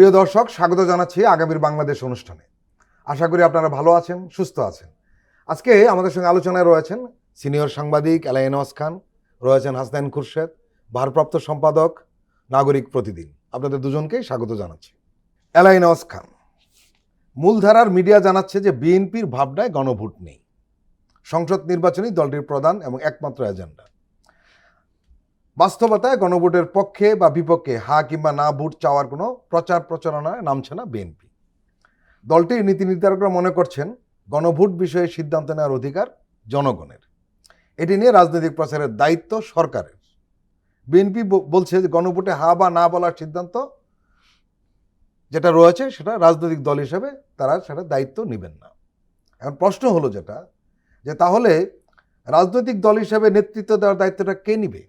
প্রিয় দর্শক, স্বাগত জানাচ্ছি আগামীর বাংলাদেশ অনুষ্ঠানে। আশা করি আপনারা ভালো আছেন, সুস্থ আছেন। আজকে আমাদের সঙ্গে আলোচনায় রয়েছেন সিনিয়র সাংবাদিক এলাইন খান, রয়েছেন হাসনাইন খুরশেদ, ভারপ্রাপ্ত সম্পাদক নাগরিক প্রতিদিন। আপনাদের দুজনকেই স্বাগত জানাচ্ছি। এলাইন খান, মূলধারার মিডিয়া জানাচ্ছে যে বিএনপির ভাবনায় গণভোট নেই, সংসদ নির্বাচনই দলটির প্রধান এবং একমাত্র এজেন্ডা। বাস্তবতায় গণভোটের পক্ষে বা বিপক্ষে হা কিংবা না ভোট চাওয়ার কোনো প্রচার প্রচারণায় নামছে না বিএনপি। দলটির নীতি নির্ধারকরা মনে করছেন গণভোট বিষয়ে সিদ্ধান্ত নেওয়ার অধিকার জনগণের, এটি নিয়ে রাজনৈতিক প্রচারের দায়িত্ব সরকারের। বিএনপি বলছে যে গণভোটে হা বা না বলার সিদ্ধান্ত যেটা রয়েছে সেটা রাজনৈতিক দল হিসেবে তারা সেটা দায়িত্ব নেবেন না। এখন প্রশ্ন হলো যেটা, যে তাহলে রাজনৈতিক দল হিসেবে নেতৃত্ব দেওয়ার দায়িত্বটা কে নিবে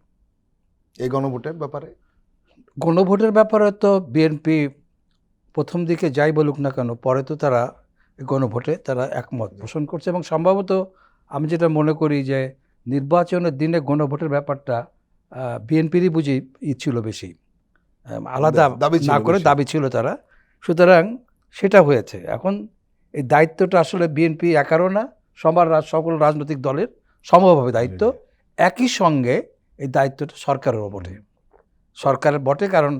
এই গণভোটের ব্যাপারে? গণভোটের ব্যাপারে তো বিএনপি প্রথম দিকে যাই বলুক না কেন, পরে তো তারা গণভোটে তারা একমত পোষণ করছে। এবং সম্ভবত আমি যেটা মনে করি যে নির্বাচনের দিনে গণভোটের ব্যাপারটা বিএনপিরই বুঝি ছিল বেশি, আলাদা না করে দাবি ছিল তারা, সুতরাং সেটা হয়েছে। এখন এই দায়িত্বটা আসলে বিএনপি একারও না, সকল রাজনৈতিক দলের সমভাবে দায়িত্ব। একই সঙ্গে এই দায়িত্বটা সরকারেরও বটে, সরকারের বটে, কারণ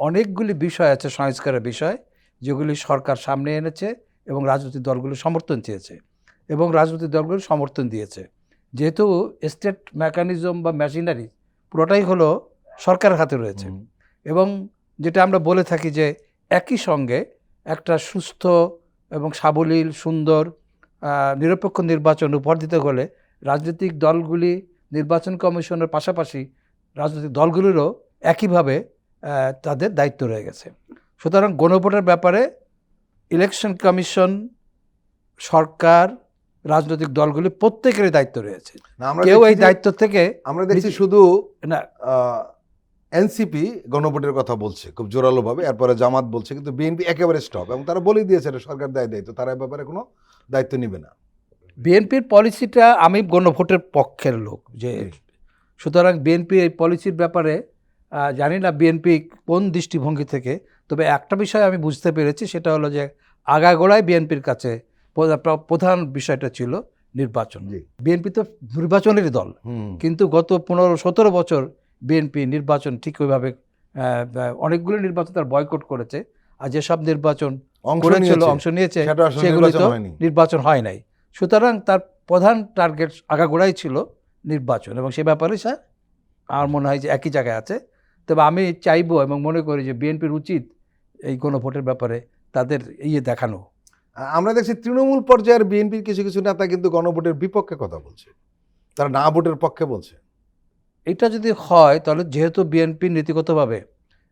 অনেকগুলি বিষয় আছে, সংস্কারের বিষয়, যেগুলি সরকার সামনে এনেছে এবং রাজনৈতিক দলগুলো সমর্থন চেয়েছে এবং রাজনৈতিক দলগুলো সমর্থন দিয়েছে। যেহেতু স্টেট মেকানিজম বা মেশিনারি পুরোটাই হলো সরকারের হাতে রয়েছে, এবং যেটা আমরা বলে থাকি যে একই সঙ্গে একটা সুস্থ এবং সাবলীল, সুন্দর, নিরপেক্ষ নির্বাচন উপহার দিতে হলে রাজনৈতিক দলগুলি, নির্বাচন কমিশনের পাশাপাশি রাজনৈতিক দলগুলিরও একইভাবে তাদের দায়িত্ব রয়ে গেছে। সুতরাং গণভোটের ব্যাপারে ইলেকশন কমিশন, সরকার, রাজনৈতিক দলগুলি প্রত্যেকেরই দায়িত্ব রয়েছে। কেউ এই দায়িত্ব থেকে আমরা দেখছি শুধু না এনসিপি গণভোটের কথা বলছে খুব জোরালোভাবে, এরপরে জামাত বলছে, কিন্তু বিএনপি একেবারে স্টপ, এবং তারা বলেই দিয়েছে এটা সরকার দায়িত্ব, তারা এ ব্যাপারে কোনো দায়িত্ব নেবে না। বিএনপির পলিসিটা, আমি গণভোটের পক্ষের লোক যে, সুতরাং বিএনপি এই পলিসির ব্যাপারে জানি না বিএনপি কোন দৃষ্টিভঙ্গি থেকে, তবে একটা বিষয় আমি বুঝতে পেরেছি, সেটা হলো যে আগাগোড়ায় বিএনপির কাছে প্রধান বিষয়টা ছিল নির্বাচন। বিএনপি তো নির্বাচনেরই দল, কিন্তু গত 15-17 বছর বিএনপি নির্বাচন ঠিক ওইভাবে অনেকগুলো নির্বাচন তার বয়কট করেছে, আর যেসব নির্বাচন অংশ নিয়েছে সেগুলি তো নির্বাচন হয় নাই। সুতরাং তার প্রধান টার্গেট আগাগোড়াই ছিল নির্বাচন, এবং সে ব্যাপারে স্যার আমার মনে হয় যে একই জায়গায় আছে। তবে আমি চাইবো এবং মনে করি যে বিএনপির উচিত এই গণভোটের ব্যাপারে তাদের দেখানো। আমরা দেখছি তৃণমূল পর্যায়ের বিএনপির কিছু কিছু নেতা কিন্তু গণভোটের বিপক্ষে কথা বলছে, তারা না ভোটের পক্ষে বলছে। এটা যদি হয় তাহলে, যেহেতু বিএনপি নীতিগতভাবে,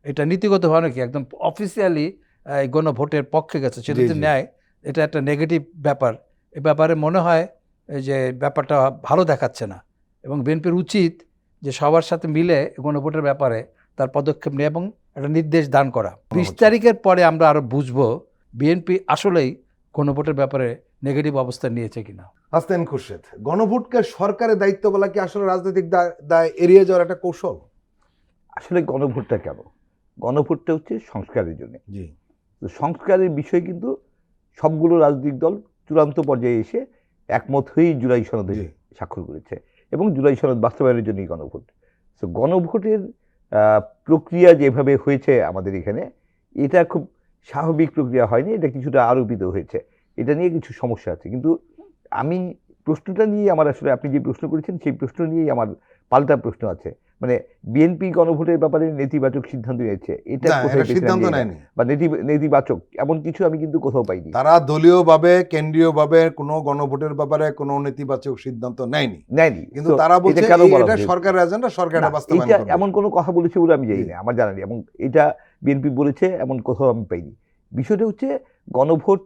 এটা নীতিগতভাবে নাকি একদম অফিসিয়ালি এই গণভোটের পক্ষে গেছে, সেটা যদি নেয়, এটা একটা নেগেটিভ ব্যাপার। এ ব্যাপারে মনে হয় যে ব্যাপারটা ভালো দেখাচ্ছে না, এবং বিএনপির উচিত যে সবার সাথে মিলে গণভোটের ব্যাপারে তার পদক্ষেপ নেয় এবং একটা নির্দেশ দান করা। 20 তারিখের পরে আমরা আরও বুঝবো বিএনপি আসলেই গণভোটের ব্যাপারে নেগেটিভ অবস্থান নিয়েছে কিনা। হাসনাইন খুরশেদ, গণভোটকে সরকারের দায়িত্ব বলা কি আসলে রাজনৈতিক দায় এড়িয়ে যাওয়ার একটা কৌশল? আসলে গণভোটটা কেন? গণভোটটা হচ্ছে সংস্কারের জন্য। তো সংস্কারের বিষয় কিন্তু সবগুলো রাজনৈতিক দল চূড়ান্ত পর্যায়ে এসে একমত হয়েই জুলাই সনদে স্বাক্ষর করেছে, এবং জুলাই সনদ বাস্তবায়নের জন্যই গণভোট। তো গণভোটের প্রক্রিয়া যেভাবে হয়েছে আমাদের এখানে, এটা খুব স্বাভাবিক প্রক্রিয়া হয়নি, এটা কিছুটা আরোপিত হয়েছে, এটা নিয়ে কিছু সমস্যা আছে। কিন্তু আমি প্রশ্নটা নিয়ে আমার আসলে, আপনি যে প্রশ্ন করেছেন সেই প্রশ্ন নিয়েই আমার পাল্টা প্রশ্ন আছে। মানে বিএনপি গণভোটের ব্যাপারে নেতিবাচক সিদ্ধান্ত নিয়েছে, এটা সিদ্ধান্ত নেয়নি বা নেতিবাচক এমন কিছু আমি কিন্তু কোথাও পাইনি। তারা দলীয়ভাবে, কেন্দ্রীয়ভাবে কোনো গণভোটের ব্যাপারে কোনো নেতিবাচক সিদ্ধান্ত নেয়নি, কিন্তু তারা বলছে এটা সরকারের এজেন্ডা, সরকার এটা বাস্তবায়ন করবে। এমন কোনো কথা বলেছে বলে আমি জানি না, আমার জানা নেই, এবং এটা বিএনপি বলেছে এমন কোথাও আমি পাইনি। বিষয়টা হচ্ছে গণভোট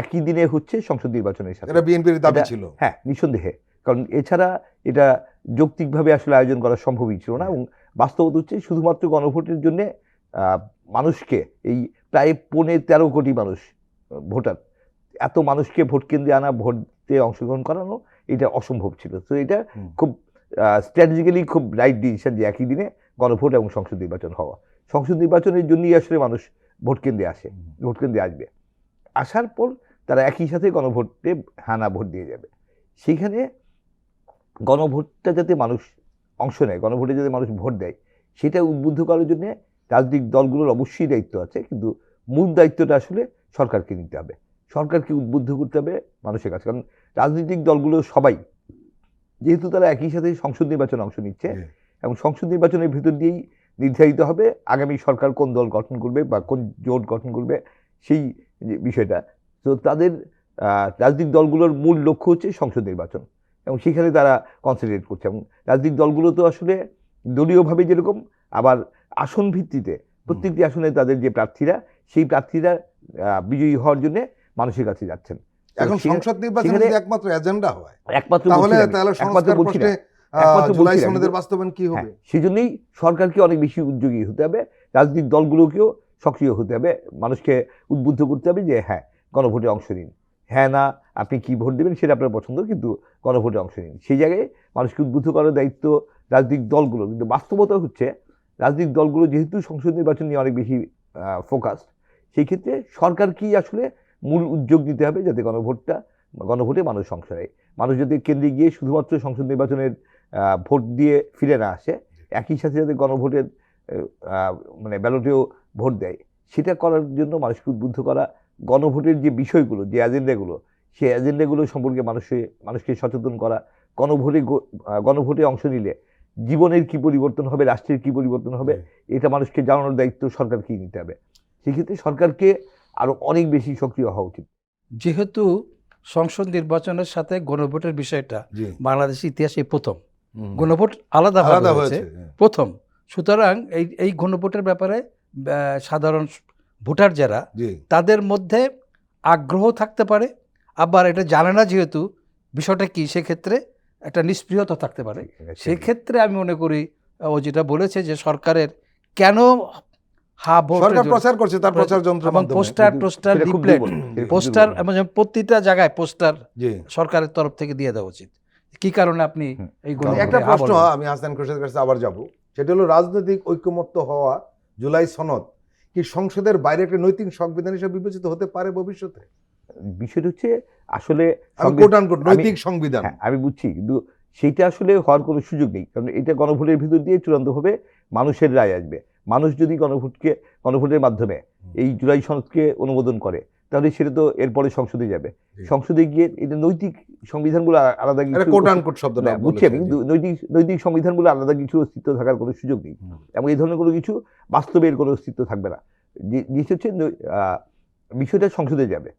একই দিনে হচ্ছে সংসদ নির্বাচনের সাথে, এটা বিএনপির দাবি ছিল। হ্যাঁ, নিঃসন্দেহে, কারণ এছাড়া এটা যৌক্তিকভাবে আসলে আয়োজন করা সম্ভবই ছিল না। এবং বাস্তবতা হচ্ছে শুধুমাত্র গণভোটের জন্য মানুষকে, এই প্রায় 13.5 কোটি মানুষ ভোটার, এত মানুষকে ভোট কেন্দ্রে আনা, ভোটে অংশগ্রহণ করানো, এটা অসম্ভব ছিল। তো এটা খুব স্ট্র্যাটেজিক্যালি খুব রাইট ডিসিশন যে একই দিনে গণভোট এবং সংসদ নির্বাচন হওয়া। সংসদ নির্বাচনের জন্যই আসলে মানুষ ভোট কেন্দ্রে আসে, ভোট কেন্দ্রে আসবে। আসার পর তারা একই সাথে গণভোটে হানা ভোট দিয়ে যাবে। সেইখানে গণভোটটা যাতে মানুষ অংশ নেয়, গণভোটে যাতে মানুষ ভোট দেয়, সেটা উদ্বুদ্ধ করার জন্য রাজনৈতিক দলগুলোর অবশ্যই দায়িত্ব আছে, কিন্তু মূল দায়িত্বটা আসলে সরকারকে নিতে হবে। সরকারকে উদ্বুদ্ধ করতে হবে মানুষের কাছে। কারণ রাজনৈতিক দলগুলো সবাই যেহেতু তারা একই সাথে সংসদ নির্বাচনে অংশ নিচ্ছে, এবং সংসদ নির্বাচনের ভিতর দিয়েই নির্ধারিত হবে আগামী সরকার কোন দল গঠন করবে বা কোন জোট গঠন করবে, সেই যে বিষয়টা। তো তাদের রাজনৈতিক দলগুলোর মূল লক্ষ্য হচ্ছে সংসদ নির্বাচন, এবং সেখানে তারা কনসেন্ট্রেট করছে। এবং রাজনৈতিক দলগুলো তো আসলে দলীয়ভাবে যেরকম, আবার আসন ভিত্তিতে প্রত্যেকটি আসনে তাদের যে প্রার্থীরা, সেই প্রার্থীরা বিজয়ী হওয়ার জন্য মানুষের কাছে যাচ্ছেন। এখন সংসদ নির্বাচন যদি একমাত্র এজেন্ডা হয়, একমাত্র তাহলে সংস্কার প্রশ্নে জুলাই সনদের বাস্তবায়ন কি হবে? সেই জন্যই সরকারকে অনেক বেশি উদ্যোগী হতে হবে, রাজনৈতিক দলগুলোকেও সক্রিয় হতে হবে, মানুষকে উদ্বুদ্ধ করতে হবে যে হ্যাঁ, গণভোটে অংশ নিন। হ্যাঁ না আপনি কি ভোট দেবেন সেটা আপনার পছন্দ, কিন্তু গণভোটে অংশ নিন। সেই জায়গায় মানুষকে উদ্বুদ্ধ করার দায়িত্ব রাজনৈতিক দলগুলো। কিন্তু বাস্তবতা হচ্ছে রাজনৈতিক দলগুলো যেহেতু সংসদ নির্বাচন নিয়ে অনেক বেশি ফোকাসড, সেই ক্ষেত্রে সরকারকেই আসলে মূল উদ্যোগ নিতে হবে যাতে গণভোটে মানুষ অংশ নেয়। মানুষ যদি কেন্দ্রে গিয়ে শুধুমাত্র সংসদ নির্বাচনের ভোট দিয়ে ফিরে না আসে, একই সাথে যাতে গণভোটের মানে ব্যালটেও ভোট দেয়, সেটা করার জন্য মানুষকে উদ্বুদ্ধ করা, গণভোটের যে বিষয়গুলো, যে এজেন্ডাগুলো, সেই এজেন্ডাগুলো সম্পর্কে মানুষকে সচেতন করা, গণভোটে অংশ নিলে জীবনের কি পরিবর্তন হবে, রাষ্ট্রের কি পরিবর্তন হবে, এটা মানুষকে জানানোর দায়িত্ব সরকারকেই নিতে হবে। সেক্ষেত্রে সরকারকে আরো অনেক বেশি সক্রিয় হওয়া উচিত। যেহেতু সংসদ নির্বাচনের সাথে গণভোটের বিষয়টা বাংলাদেশের ইতিহাসে প্রথম, গণভোট আলাদা হয়েছে প্রথম, সুতরাং এই গণভোটের ব্যাপারে সাধারণ ভোটার যারা, তাদের মধ্যে আগ্রহ থাকতে পারে, আবার এটা জানে না যেহেতু বিষয়টা কি, সেক্ষেত্রে একটা নিষ্প্রিয়তা থাকতে পারে। সেক্ষেত্রে আমি মনে করি ও যেটা বলেছে যে সরকারের কেন সরকার প্রচার করছে, তার প্রচার যন্ত্র এবং পোস্টার লিফলেট, পোস্টার এবং প্রতিটা জায়গায় পোস্টার সরকারের তরফ থেকে দিয়ে দেওয়া উচিত। কি কারণে আপনি এই একটা প্রশ্ন আমি হাসান খোরশেদের কাছে আবার যাব, সেটা হলো রাজনৈতিক ঐকমত্য হওয়া জুলাই সনদ কি সংসদের বাইরে একটা নৈতিক সংবিধান হিসেবে বিবেচিত হতে পারে ভবিষ্যতে? বিষয়টা হচ্ছে আসলে নৈতিক সংবিধান, আমি বুঝছি, কিন্তু সেইটা আসলে হওয়ার কোনো সুযোগ নেই। কারণ এটা গণভোটের ভিতর দিয়ে চূড়ান্তভাবে মানুষের রায় আসবে। মানুষ যদি গণভোটের মাধ্যমে এই জুলাই সনদকে অনুমোদন করে, তাহলে সেটা তো এরপরে সংসদে যাবে। সংসদে গিয়ে এটা নৈতিক সংবিধানগুলো আলাদা কিছু, বুঝছি আমি, কিন্তু নৈতিক সংবিধানগুলো আলাদা কিছু অস্তিত্ব থাকার কোনো সুযোগ নেই, এবং এই ধরনের কোনো কিছু বাস্তবের কোনো অস্তিত্ব থাকবে না। জিনিস হচ্ছে বিষয়টা সংসদে যাবে,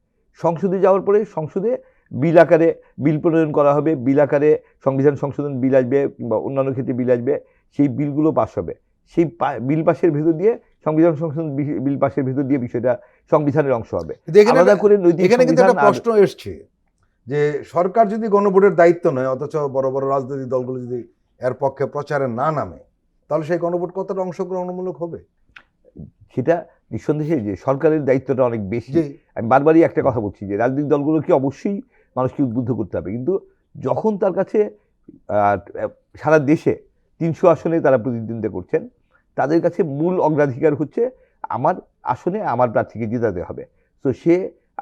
সংসদে যাওয়ার পরে সংসদে বিল আকারে বিল প্রণয়ন করা হবে, বিল আকারে সংবিধান সংশোধন বিল আসবে কিংবা অন্যান্য ক্ষেত্রে বিল আসবে, সেই বিলগুলো পাস হবে। সেই বিল পাশের ভেতর দিয়ে, সংবিধান সংশোধন বিল পাশের ভেতর দিয়ে বিষয়টা সংবিধানের অংশ হবে। আলাদা করে এখানে কিন্তু একটা প্রশ্ন এসছে যে সরকার যদি গণভোটের দায়িত্ব নেয়, অথচ বড় বড় রাজনৈতিক দলগুলো যদি এর পক্ষে প্রচারে না নামে, তাহলে সেই গণভোট কতটা অংশগ্রহণমূলক হবে? সেটা নিঃসন্দেহে যে সরকারের দায়িত্বটা অনেক বেশি। আমি বারবারই একটা কথা বলছি যে রাজনৈতিক দলগুলোকে অবশ্যই মানুষকে উদ্বুদ্ধ করতে হবে, কিন্তু যখন তার কাছে সারা দেশে 300 আসনে তারা প্রতিদ্বন্দ্বিতা করছেন, তাদের কাছে মূল অগ্রাধিকার হচ্ছে আমার আসনে আমার প্রার্থীকে জেতাতে হবে। তো সে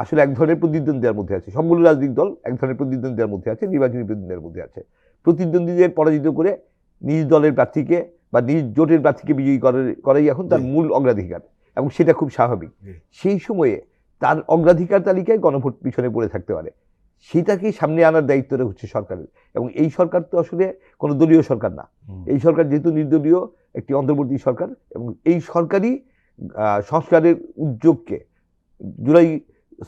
আসলে এক ধরনের প্রতিদ্বন্দ্বিতার মধ্যে আছে, সবগুলো রাজনৈতিক দল এক ধরনের প্রতিদ্বন্দ্বিতার মধ্যে আছে, নির্বাচনী প্রতিদ্বন্দ্বিতার মধ্যে আছে। প্রতিদ্বন্দ্বীদের পরাজিত করে নিজ দলের প্রার্থীকে বা নিজ জোটের প্রার্থীকে বিজয়ী করাই এখন তার মূল অগ্রাধিকার, এবং সেটা খুব স্বাভাবিক। সেই সময়ে তার অগ্রাধিকার তালিকায় গণভোট পিছনে পড়ে থাকতে পারে, সেটাকে সামনে আনার দায়িত্বটা হচ্ছে সরকারের। এবং এই সরকার তো আসলে কোনো দলীয় সরকার না, এই সরকার যেহেতু নির্দলীয় একটি অন্তর্বর্তী সরকার, এবং এই সরকারই সংস্কারের উদ্যোগকে, জুলাই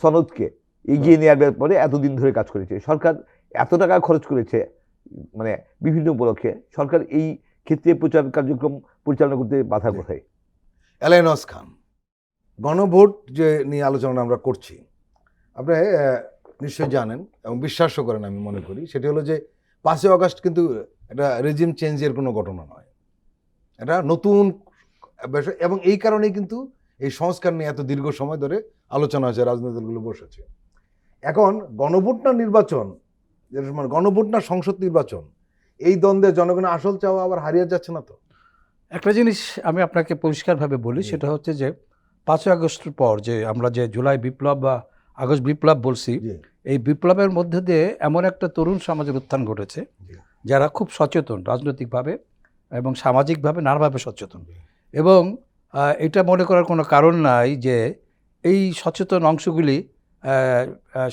সনদকে এগিয়ে নেওয়ার ব্যাপারে এতদিন ধরে কাজ করেছে। সরকার এত টাকা খরচ করেছে, মানে বিভিন্ন উপলক্ষে, সরকার এই ক্ষেত্রে প্রচার কার্যক্রম পরিচালনা করতে বাধা কোথায়? এলাইনস খান, গণভোট যে নিয়ে আলোচনা আমরা করছি, আপনি নিশ্চয়ই জানেন এবং বিশ্বাসও করেন, আমি মনে করি, সেটি হলো যে 5ই আগস্ট কিন্তু একটা রেজিম চেঞ্জের কোনো ঘটনা নয়, এটা নতুন বিষয়, এবং এই কারণেই কিন্তু এই সংস্কার নিয়ে এত দীর্ঘ সময় ধরে আলোচনা হয়েছে, রাজনৈতিক দলগুলো বসেছে। এখন গণভোট না নির্বাচন, গণভোট না সংসদ নির্বাচন, এই দ্বন্দ্বে জনগণের আসল চাওয়া আবার হারিয়ে যাচ্ছে না তো? একটা জিনিস আমি আপনাকে পরিষ্কারভাবে বলি, জি। সেটা হচ্ছে যে 5ই আগস্টের পর যে আমরা যে জুলাই বিপ্লব বা আগস্ট বিপ্লব বলছি, জি এই বিপ্লবের মধ্যে দিয়ে এমন একটা তরুণ সমাজের উত্থান ঘটেছে জি যারা খুব সচেতন রাজনৈতিকভাবে এবং সামাজিকভাবে নানাভাবে সচেতন। এবং এটা মনে করার কোনো কারণ নাই যে এই সচেতন অংশগুলি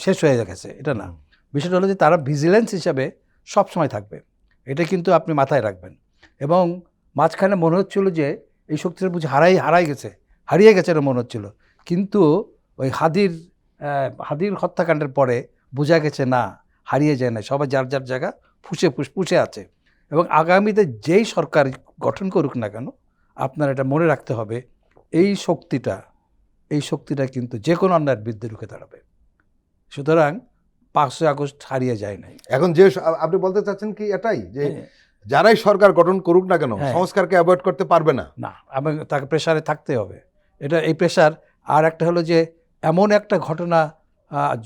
শেষ হয়ে গেছে, এটা না। বিষয়টা হলো যে তারা ভিজিলেন্স হিসাবে সবসময় থাকবে, এটা কিন্তু আপনি মাথায় রাখবেন। এবং মাঝখানে মনে হচ্ছিল যে এই শক্তিটা বুঝি হারিয়ে গেছে এটা মনে হচ্ছিল, কিন্তু ওই হাদির হত্যাকাণ্ডের পরে বোঝা গেছে না, হারিয়ে যায় না, সবাই যার যার জায়গা পুষে আছে। এবং আগামীতে যেই সরকার গঠন করুক না কেন, আপনার এটা মনে রাখতে হবে, এই শক্তিটা কিন্তু যে কোনো অন্যায়ের বিরুদ্ধে রুখে দাঁড়াবে। সুতরাং 5ই আগস্ট হারিয়ে যায় নাই। এখন যে আপনি বলতে চাচ্ছেন কি এটাই যে হ্যাঁ। যারাই সরকার গঠন করুক না কেন হ্যাঁ। সংস্কারকে অ্যাভয়েড করতে পারবে না। না, আমি তাকে প্রেশারে থাকতে হবে, এই প্রেশার। আর একটা হলো যে এমন একটা ঘটনা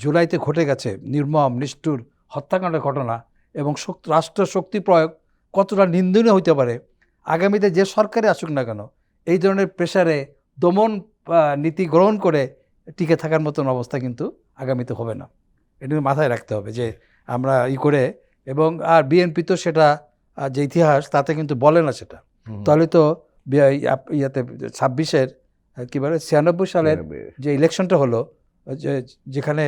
জুলাইতে ঘটে গেছে, নির্মম নিষ্ঠুর হত্যাকাণ্ডের ঘটনা, এবং রাষ্ট্র শক্তি প্রয়োগ কতটা নিন্দনীয় হইতে পারে। আগামীতে যে সরকারে আসুক না কেন এই ধরনের প্রেশারে দমন নীতি গ্রহণ করে টিকে থাকার মতন অবস্থা কিন্তু আগামীতে হবে না। এটা মাথায় রাখতে হবে যে আমরা করে। এবং আর বিএনপি তো সেটা যে ইতিহাস তাতে কিন্তু বলে না সেটা। তাহলে তো ইয়াতে 26-এর কী বলে 96 সালের যে ইলেকশনটা হলো, যেখানে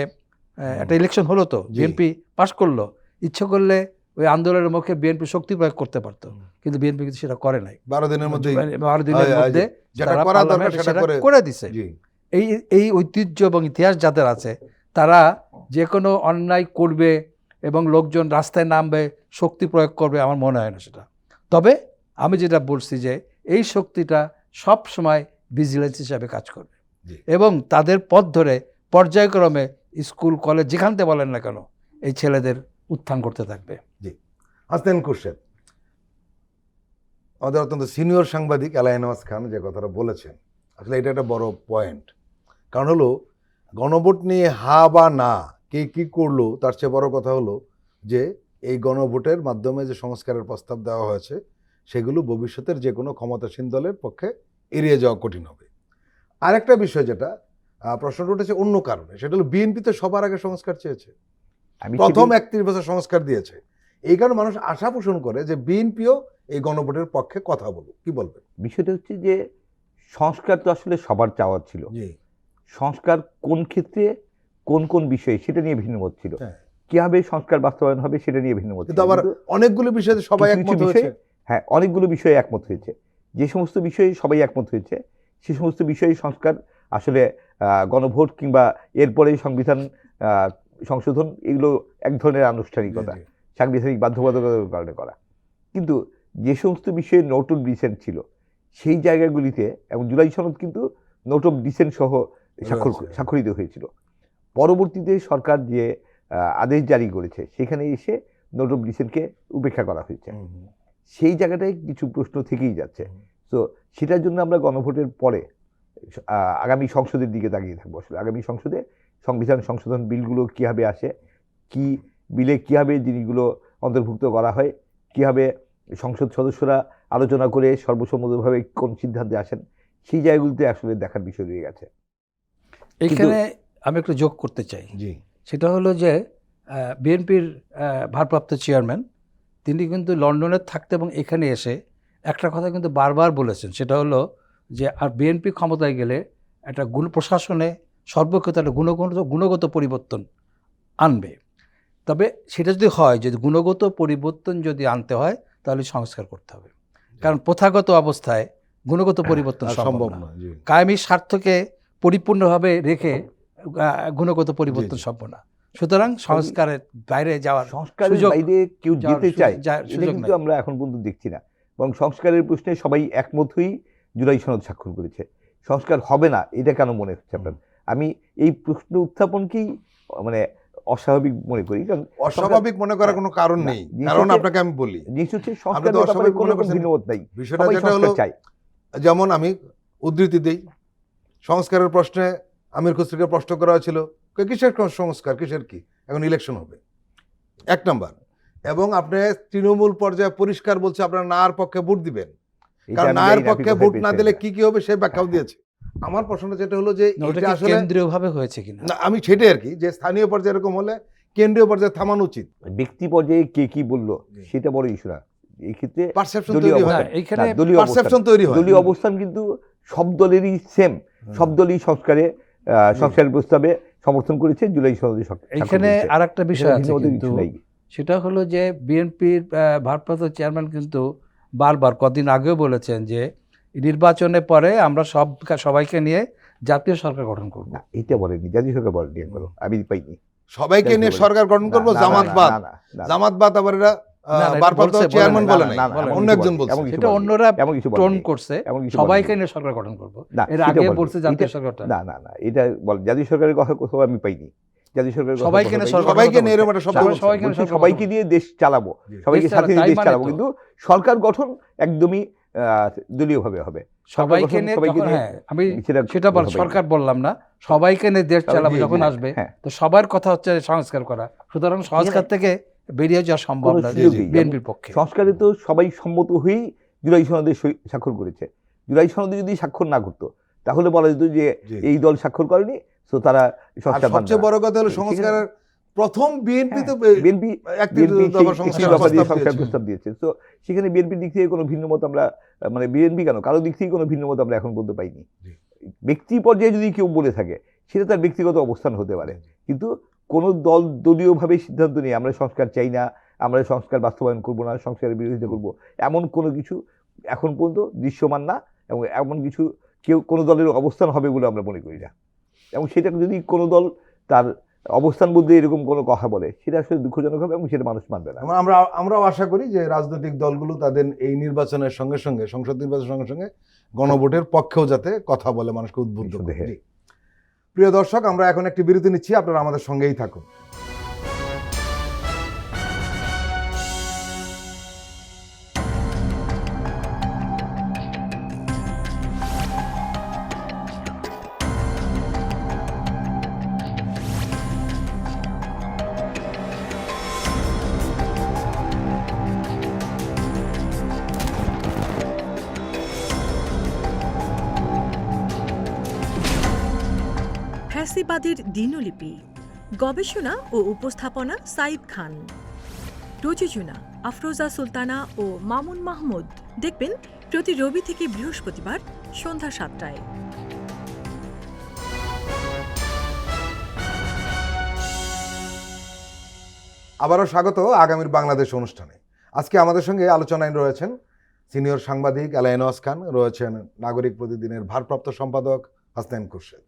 একটা ইলেকশন হলো, তো বিএনপি পাশ করলো, ইচ্ছে করলে ওই আন্দোলনের মুখে বিএনপি শক্তি প্রয়োগ করতে পারতো, কিন্তু বিএনপি কিন্তু সেটা করে নাই। 12 দিনের মধ্যে যেটা তারা করা দরকার পার্লামেন্টে সেটা সেটা করে দিছে। এই ঐতিহ্য এবং ইতিহাস যাদের আছে তারা যে কোনো অন্যায় করবে এবং লোকজন রাস্তায় নামবে, শক্তি প্রয়োগ করবে, আমার মনে হয় না সেটা। তবে আমি যেটা বলছি যে এই শক্তিটা সব সময় ভিজিলেন্স হিসাবে কাজ করবে এবং তাদের পথ ধরে পর্যায়ক্রমে স্কুল কলেজ যেখানতে বলেন না কেন এই ছেলেদের উত্থান করতে থাকবে। জি, হাসান খুরশেদ, আমাদের অত্যন্ত সিনিয়র সাংবাদিক এলাই নওয়াজ খান যে কথাটা বলেছেন, আসলে এটা একটা বড় পয়েন্ট। কারণ হলো গণভোট নিয়ে হা বা না কে কী করলো তার চেয়ে বড় কথা হলো যে এই গণভোটের মাধ্যমে যে সংস্কারের প্রস্তাব দেওয়া হয়েছে সেগুলো ভবিষ্যতের যে কোনো ক্ষমতাসীন দলের পক্ষে এড়িয়ে যাওয়া কঠিন হবে। আরেকটা বিষয় যেটা প্রশ্নটা উঠেছে অন্য কারণে, সেটা হলো বিএনপি তো সবার আগে সংস্কার চেয়েছে, প্রথম 31 বছর সংস্কার দিয়েছে। এই কারণে মানুষ আশা পোষণ করে যে বিএনপিও এই গণভোটের পক্ষে কথা বলুক। কি বলবেন? বিষয়টা হচ্ছে যে সংস্কার তো আসলে সবার চাওয়া ছিল। সংস্কার কোন ক্ষেত্রে কোন কোন বিষয়ে সেটা নিয়ে ভিন্ন মত ছিল, কিভাবে সংস্কার বাস্তবায়ন হবে সেটা নিয়ে ভিন্ন মত ছিল। কিন্তু আবার অনেকগুলো বিষয়ে সবাই একমত হয়েছে। হ্যাঁ, অনেকগুলো বিষয়ে একমত হয়েছে। যে সমস্ত বিষয়ে সবাই একমত হয়েছে সে সমস্ত বিষয়ে সংস্কার আসলে গণভোট কিংবা এরপরে সংবিধান সংশোধন এগুলো এক ধরনের আনুষ্ঠানিকতা, সাংবিধানিক বাধ্যবাধকতার কারণে করা। কিন্তু যে সমস্ত বিষয়ে নোট অফ ডিসেন্ট ছিল সেই জায়গাগুলিতে, এবং জুলাই সনদ কিন্তু নোট অফ ডিসেন্ট সহ স্বাক্ষরিত হয়েছিল। পরবর্তীতে সরকার যে আদেশ জারি করেছে সেখানে এসে নোট অফ ডিসেন্টকে উপেক্ষা করা হয়েছে। সেই জায়গাটায় কিছু প্রশ্ন থেকেই যাচ্ছে। তো সেটার জন্য আমরা গণভোটের পরে আগামী সংসদের দিকে তাকিয়ে থাকবো। আসলে আগামী সংসদে সংবিধান সংশোধন বিলগুলো কীভাবে আসে, কি বিলে কীভাবে জিনিসগুলো অন্তর্ভুক্ত করা হয়, কীভাবে সংসদ সদস্যরা আলোচনা করে সর্বসম্মতভাবে কোন সিদ্ধান্তে আসেন, সেই জায়গাগুলিতে আসলে দেখার বিষয় রয়ে গেছে। এখানে আমি একটু যোগ করতে চাই, সেটা হলো যে বিএনপির ভারপ্রাপ্ত চেয়ারম্যান তিনি কিন্তু লন্ডনে থাকতে এবং এখানে এসে একটা কথা কিন্তু বারবার বলেছেন, সেটা হলো যে আর বিএনপি ক্ষমতায় গেলে একটা প্রশাসনে সর্বক্ষেত্রে একটা গুণগত পরিবর্তন আনবে। তবে সেটা যদি হয়, যদি গুণগত পরিবর্তন যদি আনতে হয় তাহলে সংস্কার করতে হবে, কারণ প্রথাগত অবস্থায় গুণগত পরিবর্তন সম্ভব না। কায়েমি স্বার্থকে পরিপূর্ণভাবে রেখে গুণগত পরিবর্তন সম্ভব না। সুতরাং সংস্কারের বাইরে যাওয়ার সংস্কারের বাইরে কেউ যেতে চায় এটা কিন্তু আমরা এখন পর্যন্ত দেখছি না, বরং সংস্কারের প্রশ্নে সবাই একমত হয়েই জুলাই সনদ স্বাক্ষর করেছে। সংস্কার হবে না এটা কেন মনে হচ্ছে আপনার? আমি এই প্রশ্ন উত্থাপনকেই মানে অস্বাভাবিক মনে করি। কারণ অস্বাভাবিক মনে করার কোনো কারণ নেই, কারণ আপনাকে আমি বলি জিনিস হচ্ছে সংস্কারের ব্যাপারে কোনো ভিন্নমত নাই। বিষয়টা যেটা হলো, যেমন আমি উদ্ধৃতি দেই, সংস্কারের প্রশ্নে আমির খসরুকে প্রশ্ন করা হয়েছিল কিসের সংস্কার, কিসের কি, এখন ইলেকশন হবে 1 নাম্বার। এবং আপনি তৃণমূল পর্যায়ে পরিষ্কার বলছে আপনারা নার পক্ষে ভোট দিবেন, এটা কারণ আমি নায়ের জানি না আপনি পক্ষে কোথায় ভোট না পেয়েছেন দিলে এটা। কি হবে সে ব্যাখ্যাও দিয়েছে। আমার প্রশ্নটা যেটা হলো যে ওটা এটা কি আসলে কেন্দ্রীয়ভাবে হয়েছে কিনা? না, আমি সেটাই আর কি, যে স্থানীয় পর্যায়ে এরকম হলে কেন্দ্রীয় পর্যায়ে থামানো উচিত। ব্যক্তি পর্যায়ে কে কি বললো জি। সেটা বড় ইস্যু না, এই ক্ষেত্রে পারসেপশন দলীয় তৈরি না, হয়, অবস্থান, এইখানে না, দলীয় অবস্থান, পারসেপশন তৈরি হয়। দলীয় অবস্থান কিন্তু সব দলেরই সেম, সব দলই সংস্কারে সংস্কার প্রস্তাবে সমর্থন করেছে, জুলাই সনদে এইখানে আর একটা বিষয় আছে ভিন্নমতের কিন্তু, কিছু নাই। সেটা হলো যে বিএনপির ভারপ্রাপ্ত চেয়ারম্যান কিন্তু বারবার কদিন আগেও বলেছেন যে নির্বাচনের পরে আমরা সবাইকে নিয়ে জাতীয় সরকার গঠন করব। না, এটা বলেনি, জাতীয় সরকার বলেনি একবারও, আমি পাইনি। সবাইকে নিয়ে সরকার গঠন করবো, না, না, জামাতবাদ, না, না, না, না, জামাতবাদ আবার এরা না, এটা ভারপ্রাপ্ত বলছে, চেয়ারম্যান না, বলে না, নাই, না, না, অন্য এমন একজন কিছু বলছে। এমন কিছু সেটা বলেনি, অন্যরা এমন কিছু টোন বলেনি, করছে, এমন কিছু সবাইকে বলেনি। নিয়ে সরকার গঠন করব। না, এর সেটা আগে বলেনি। বলছে জাতীয় এটা- সরকারটা না, না, না, এটা বল, জাতীয় সরকারের কথা কোথাও আমি পাইনি, জাতীয় সরকারের কথা সবাইকে কোথাও নিয়ে পাইনি। সরকার সবাইকে কথা নিয়ে এরকম বলছে। একটা শব্দ সবাই- বলছে। সবাইকে নিয়ে বলছি সরকার সবাইকে গঠন নিয়ে দেশ চালাবো, জি। সবাইকে দেশ সাথে নিয়ে তাই দেশ মানে চালাবো, তো। কিন্তু সরকার গঠন একদমই দলীয়ভাবে হবে। সবাইকে গঠন নিয়ে সবাইকে যখন, নিয়ে হ্যাঁ, আমি সেটা সেটা বল, কোথাও সরকার বললাম না, সবাইকে নিয়ে দেশ চালাবো জি, যখন জি, আসবে, হ্যাঁ। তো সবার কথা হচ্ছে সংস্কার করা। সুতরাং সংস্কার থেকে বেরিয়ে যাওয়া সম্ভব কোনো না সুযোগই নেই। বিএনপির পক্ষে। সংস্কারে তো সবাই সম্মত হয়েই জুলাই সনদে স্বাক্ষর করেছে। জুলাই সনদে যদি স্বাক্ষর না করতো তাহলে বলা যেত যে জি। এই দল স্বাক্ষর করেনি, তো তারা আর সংস্কার মানবে সবচেয়ে না। বড় কথা হলো সেখানে- সংস্কারের প্রথম বিএনপি তো বিএনপি একটি দফা সংস্কার দিয়ে প্রস্তাব সংস্কার দিয়েছে। প্রস্তাব দিয়েছে। তো সেখানে বিএনপির দিক থেকে কোনো ভিন্ন মত আমরা, মানে বিএনপি কেন, কারো দিক থেকে কোনো ভিন্ন মত আমরা এখন পর্যন্ত পাইনি। জি। ব্যক্তি পর্যায়ে যদি কেউ বলে থাকে সেটা তার ব্যক্তিগত অবস্থান হতে পারে, কিন্তু কোনো দল দলীয়ভাবে সিদ্ধান্ত নিয়ে আমরা সংস্কার চাই না, আমরা সংস্কার বাস্তবায়ন করব না, সংস্কারের বিরোধিতা করব, এমন কোনো কিছু এখন পর্যন্ত দৃশ্যমান না, এবং এমন কিছু কেউ কোনো দলের অবস্থান হবে বলে আমরা মনে করি না। এবং সেটা যদি কোনো দল তার অবস্থান বলতে এরকম কোনো কথা বলে, সেটা আসলে দুঃখজনক হবে এবং সেটা মানুষ মানবে না। আমরাও আশা করি যে রাজনৈতিক দলগুলো তাদের এই নির্বাচনের সঙ্গে সঙ্গে, সংসদ নির্বাচনের সঙ্গে সঙ্গে গণভোটের পক্ষেও যাতে কথা বলে মানুষকে উদ্বুদ্ধ করে। নিঃসন্দেহে। জি। প্রিয় দর্শক, আমরা এখন একটি বিরতি নিচ্ছি, আপনারা আমাদের সঙ্গেই থাকুন। ফ্যাসিবাদের দিনলিপি, গবেষণা ও উপস্থাপনা সাইদ খান, প্রযোজনা আফরোজা সুলতানা ও মামুন মাহমুদ। দেখবেন প্রতি রবি থেকে বৃহস্পতিবার সন্ধ্যা 7টায়। আবারও স্বাগত আগামীর বাংলাদেশ অনুষ্ঠানে। আজকে আমাদের সঙ্গে আলোচনায় রয়েছেন সিনিয়র সাংবাদিক এলাইনওয়াজ খান, রয়েছেন নাগরিক প্রতিদিনের ভারপ্রাপ্ত সম্পাদক হাসনাইন খুরশেদ।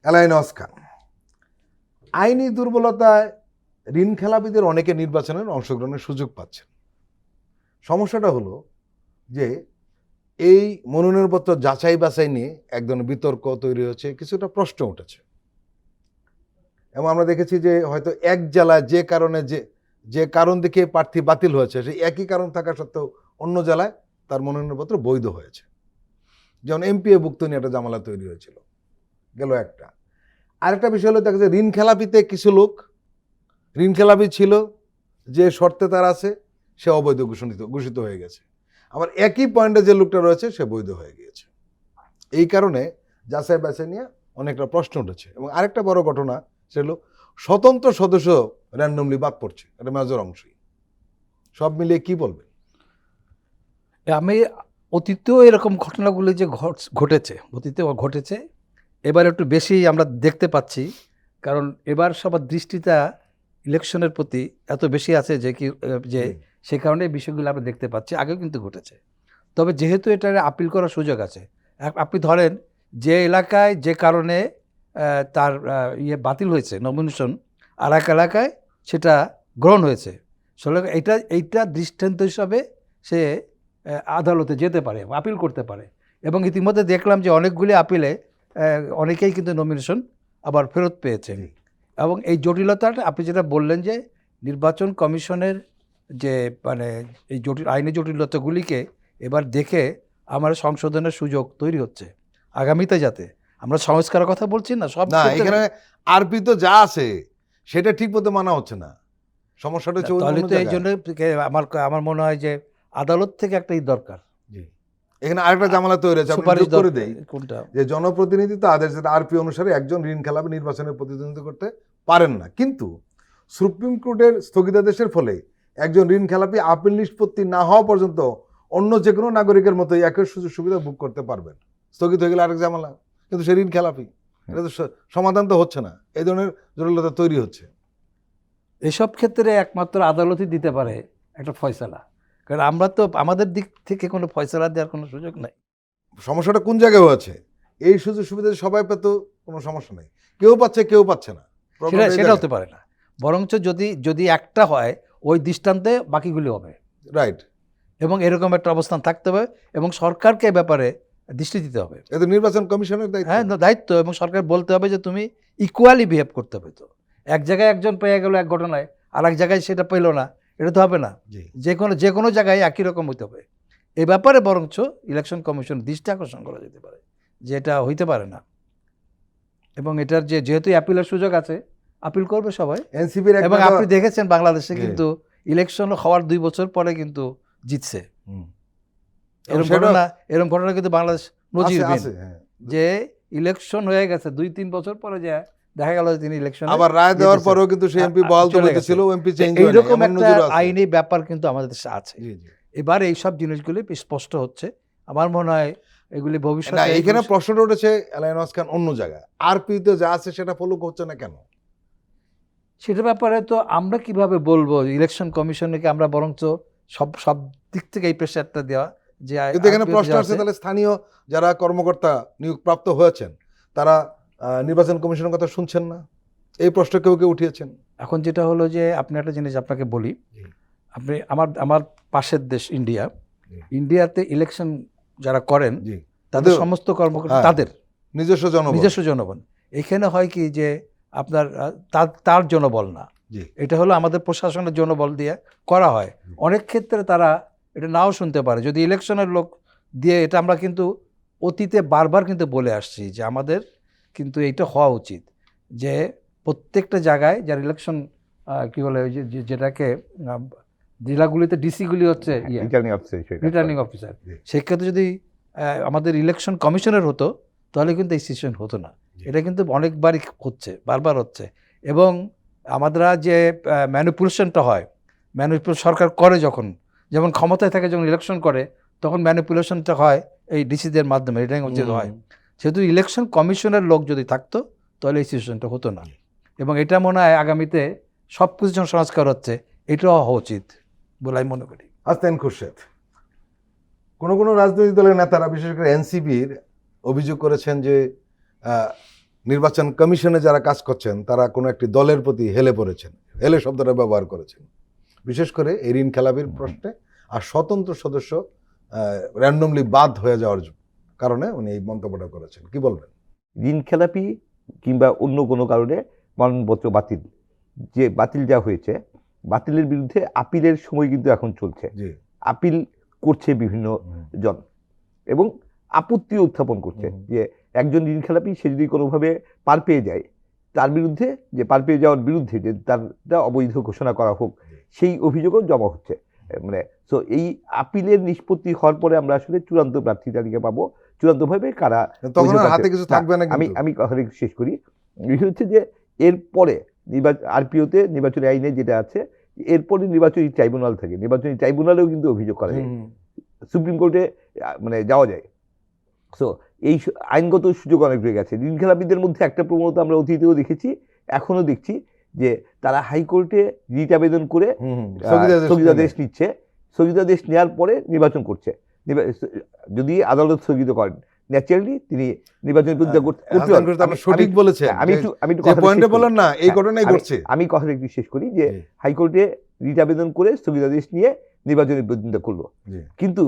এলাইনওয়াজ খান, আইনি দুর্বলতায় ঋণ খেলাপিদের অনেকে নির্বাচনের অংশগ্রহণের সুযোগ পাচ্ছেন। সমস্যাটা হলো যে এই মনোনয়নপত্র যাচাই বাছাই নিয়ে এক ধরনের বিতর্ক তৈরি হচ্ছে, কিছুটা প্রশ্ন উঠেছে। এবং আমরা দেখেছি যে হয়তো এক জেলায় যে কারণ দেখে প্রার্থী বাতিল হয়েছে, সেই একই কারণ থাকা সত্ত্বেও অন্য জেলায় তার মনোনয়নপত্র বৈধ হয়েছে। যেমন এমপিএ ভুক্ত নিয়ে একটা ঝামেলা তৈরি হয়েছিল, গেল একটা। আরেকটা বিষয় হলো, দেখা যায় ঋণ খেলাপিতে কিছু লোক ঋণ খেলাপি ছিল, যে শর্তে তার আছে সে অবৈধ ঘোষিত হয়ে গেছে। আবার একই পয়েন্টে যে লোকটা রয়েছে সে বৈধ হয়ে গিয়েছে। এই কারণে যাচাই বাছাই নিয়ে অনেকটা প্রশ্ন উঠেছে। এবং আরেকটা বড় ঘটনা, সেটা হলো স্বতন্ত্র সদস্য র্যান্ডমলি বাদ পড়ছে, এটা মেজর অংশই। সব মিলিয়ে কি বলবেন? আমি অতীতেও এরকম ঘটনাগুলি যে ঘটেছে, এবার একটু বেশি আমরা দেখতে পাচ্ছি, কারণ এবার সবার দৃষ্টিটা ইলেকশনের প্রতি এত বেশি আছে যে সে কারণে এই বিষয়গুলো আমরা দেখতে পাচ্ছি। আগেও কিন্তু ঘটেছে, তবে যেহেতু এটা আপিল করার সুযোগ আছে। আপনি ধরেন যে এলাকায় যে কারণে তার বাতিল হয়েছে নমিনেশন, আর এক এলাকায় সেটা গ্রহণ হয়েছে, এইটা দৃষ্টান্ত হিসাবে সে আদালতে যেতে পারে, আপিল করতে পারে। এবং ইতিমধ্যে দেখলাম যে অনেকগুলি আপিলে অনেকেই কিন্তু নমিনেশন আবার ফেরত পেয়েছে। এবং এই জটিলতাটা আপনি যেটা বললেন যে নির্বাচন কমিশনের যে মানে এই আইনি জটিলতাগুলিকে এবার দেখে আমার সংশোধনের সুযোগ তৈরি হচ্ছে আগামীতে, যাতে আমরা সংস্কারের কথা বলছি না, সব না, এখানে আরপি তো যা আছে সেটা ঠিক মতো মানা হচ্ছে না। সমস্যাটা হচ্ছে তাহলে তো এই জন্য আমার মনে হয় যে আদালত থেকে একটা দরকার, এখানে আরেকটা ঝামেলা তৈরি হয়েছে, আমি সুপারিশ যোগ করে দেই কোনটা? যে জনপ্রতিনিধিত্ব আদেশ যেটা আরপি অনুসারে একজন ঋণ খেলাপি নির্বাচনে প্রতিদ্বন্দ্বিতা করতে পারেন না, কিন্তু সুপ্রিম কোর্টের স্থগিতাদেশের ফলে একজন ঋণ খেলাপি আপিল নিষ্পত্তি না হওয়া পর্যন্ত অন্য যে কোনো নাগরিকের মতোই একই সুযোগ সুবিধা ভোগ করতে পারবেন। স্থগিত হয়ে গেলে আরেক ঝামেলা, কিন্তু সে ঋণ খেলাপি, এটা তো সমাধান তো হচ্ছে না, এই ধরনের জটিলতা তৈরি হচ্ছে। এসব ক্ষেত্রে একমাত্র আদালতই দিতে পারে একটা ফয়সালা, কারণ আমরা তো আমাদের দিক থেকে কোনো ফয়সালা দেওয়ার কোনো সুযোগ নাই। সমস্যাটা কোন জায়গায় আছে, এই সুযোগ সুবিধা সবাই পেত কোনো সমস্যা নেই, কেউ পাচ্ছে কেউ পাচ্ছে না, সেটা হতে পারে না, বরঞ্চ যদি একটা হয় ওই দৃষ্টান্তে বাকিগুলি হবে, রাইট। এবং এরকম একটা অবস্থান থাকতে হবে এবং সরকারকে এ ব্যাপারে দৃষ্টি দিতে হবে। এটা নির্বাচন কমিশনের দায়িত্ব। হ্যাঁ, দায়িত্ব, এবং সরকার বলতে হবে যে তুমি ইকুয়ালি বিহেভ করতে হবে। তো এক জায়গায় একজন পেয়ে গেল এক ঘটনায়, আর এক জায়গায় সেটা পেল না, এটা তো হবে না। জি। যে কোনো জায়গায় একই রকম হইতে হবে। এই ব্যাপারে বরঞ্চ ইলেকশন কমিশন দৃষ্টি আকর্ষণ করা যেতে পারে যে এটা হইতে পারে না, এবং এটার যেহেতু অ্যাপিলের সুযোগ আছে, আপিল করবে সবাই। এনসিপির এবং আপনি দেখেছেন বাংলাদেশে কিন্তু ইলেকশন হওয়ার 2 বছর পরে কিন্তু জিতছে। এরকম ঘটনা কিন্তু বাংলাদেশ নজিরবিহীন, যে ইলেকশন হয়ে গেছে 2-3 বছর পরে যে দেখা গেল তিনি ইলেকশন আবার রায় দেওয়ার পরেও কিন্তু সেই এমপি বহাল ছিল, এমপি চেঞ্জ হয় না, এইরকম এমন একটা নজিরও আছে। আইনি ব্যাপার কিন্তু আমাদের দেশে আছে। জি, জি। এবার এইসব জিনিসগুলি স্পষ্ট হচ্ছে, আমার মনে হয় এগুলি না, ভবিষ্যতে। এখানে প্রশ্নটা উঠেছে এলাইনস খান অন্য জায়গায়, আরপিতে যা আছে সেটা ফলো করছে না কেন? সেটার ব্যাপারে তো আমরা কিভাবে বলবো, ইলেকশন কমিশনকে আমরা বরঞ্চ সব দিক থেকে এই প্রেশারটা দেওয়া যে কিন্তু এখানে প্রশ্ন আসছে, তাহলে স্থানীয় যারা কর্মকর্তা নিয়োগপ্রাপ্ত হয়েছেন তারা নির্বাচন কমিশনের কথা শুনছেন না, এই প্রশ্ন কেউ কেউ উঠিয়েছেন। এখন যেটা হলো যে আপনি একটা জিনিস আপনাকে বলি, জি। আপনি আমার পাশের দেশ ইন্ডিয়া, জি। ইন্ডিয়াতে ইলেকশন যারা করেন জি, তাদের সমস্ত কর্মকর্তা হ্যাঁ, তাদের নিজস্ব জনবল। এখানে হয় কি যে আপনার তার জনবল না, জি। এটা হলো আমাদের প্রশাসনের জনবল দিয়ে করা হয়। অনেক ক্ষেত্রে তারা এটা নাও শুনতে পারে যদি ইলেকশনের লোক দিয়ে, এটা আমরা কিন্তু অতীতে বারবার কিন্তু বলে আসছি যে আমাদের কিন্তু এইটা হওয়া উচিত যে প্রত্যেকটা জায়গায় যার ইলেকশন কি বলে ওই যেটাকে জেলাগুলিতে ডিসিগুলি হচ্ছে রিটার্নিং অফিসার, সেক্ষেত্রে যদি আমাদের ইলেকশন কমিশনের হতো তাহলে কিন্তু এই সিচুয়েশন হতো না। এটা কিন্তু অনেকবারই হচ্ছে, বারবার হচ্ছে। এবং আমাদের যে ম্যানিপুলেশনটা হয়, সরকার করে যখন, যেমন ক্ষমতায় থাকে যখন ইলেকশন করে, তখন ম্যানিপুলেশনটা হয় এই ডিসিদের মাধ্যমে, রিটার্নিং অফিসার হয়। সেহেতু ইলেকশন কমিশনের লোক যদি থাকতো তাহলে এই সিচুয়েশনটা হতো না। এবং এটা মনে হয় আগামীতে সব কিছু যখন সংস্কার হচ্ছে এটাও হওয়া উচিত বলে আমি মনে করি। হাসনাইন খুরশেদ, কোনো রাজনৈতিক দলের নেতারা বিশেষ করে এনসিপির অভিযোগ করেছেন যে নির্বাচন কমিশনে যারা কাজ করছেন তারা কোনো একটি দলের প্রতি হেলে পড়েছেন, হেলে শব্দটা ব্যবহার করেছেন, বিশেষ করে এই ঋণ খেলাপির প্রশ্নে। আর স্বতন্ত্র সদস্য র্যান্ডমলি বাদ হয়ে যাওয়ার কারণে উনি এই মন্তব্যটা করেছেন, কি বলবেন? ঋণ খেলাপি কিংবা অন্য কোনো কারণে মনোনয়নপত্র বাতিল যা হয়েছে, বাতিলের বিরুদ্ধে আপিলের সময় কিন্তু এখন চলছে। আপিল করছে বিভিন্ন জন এবং আপত্তি উত্থাপন করছে যে একজন ঋণ খেলাপি সে যদি কোনোভাবে পার পেয়ে যায়, তার বিরুদ্ধে যে পার পেয়ে যাওয়ার বিরুদ্ধে যে তারটা অবৈধ ঘোষণা করা হোক, সেই অভিযোগও জমা হচ্ছে। মানে সো এই আপিলের নিষ্পত্তি হওয়ার পরে আমরা আসলে চূড়ান্ত প্রার্থী তালিকা পাবো, চূড়ান্তভাবে কারা হাতে কিছু থাকবে না। আমি কথা শেষ করি, বিষয় হচ্ছে যে এরপরে আরপিওতে নির্বাচনী আইনে যেটা আছে, এরপরে নির্বাচনী ট্রাইব্যুনাল থাকে, নির্বাচনী ট্রাইব্যুনালেও কিন্তু অভিযোগ করা যায়, সুপ্রিম কোর্টে মানে যাওয়া যায়। সো এই আইনগত সুযোগ অনেক রয়ে গেছে। ঋণ খেলাপিদের মধ্যে একটা প্রবণতা আমরা অতীতেও দেখেছি, এখনো দেখছি, যে তারা হাইকোর্টে রিট আবেদন করে স্থগিতাদেশ নিচ্ছে, স্থগিতাদেশ নেওয়ার পরে নির্বাচন করছে। যদি আদালত স্থগিত করেন, ন্যাচারালি তিনি নির্বাচনের প্রতিযোগিতা করতে। সঠিক বলেছেন, আমি কথাটা একটু শেষ করি যে হাইকোর্টে রিট আবেদন করে স্থগিতাদেশ নিয়ে নির্বাচনের প্রতিদ্বন্দ্বিতা করলো, কিন্তু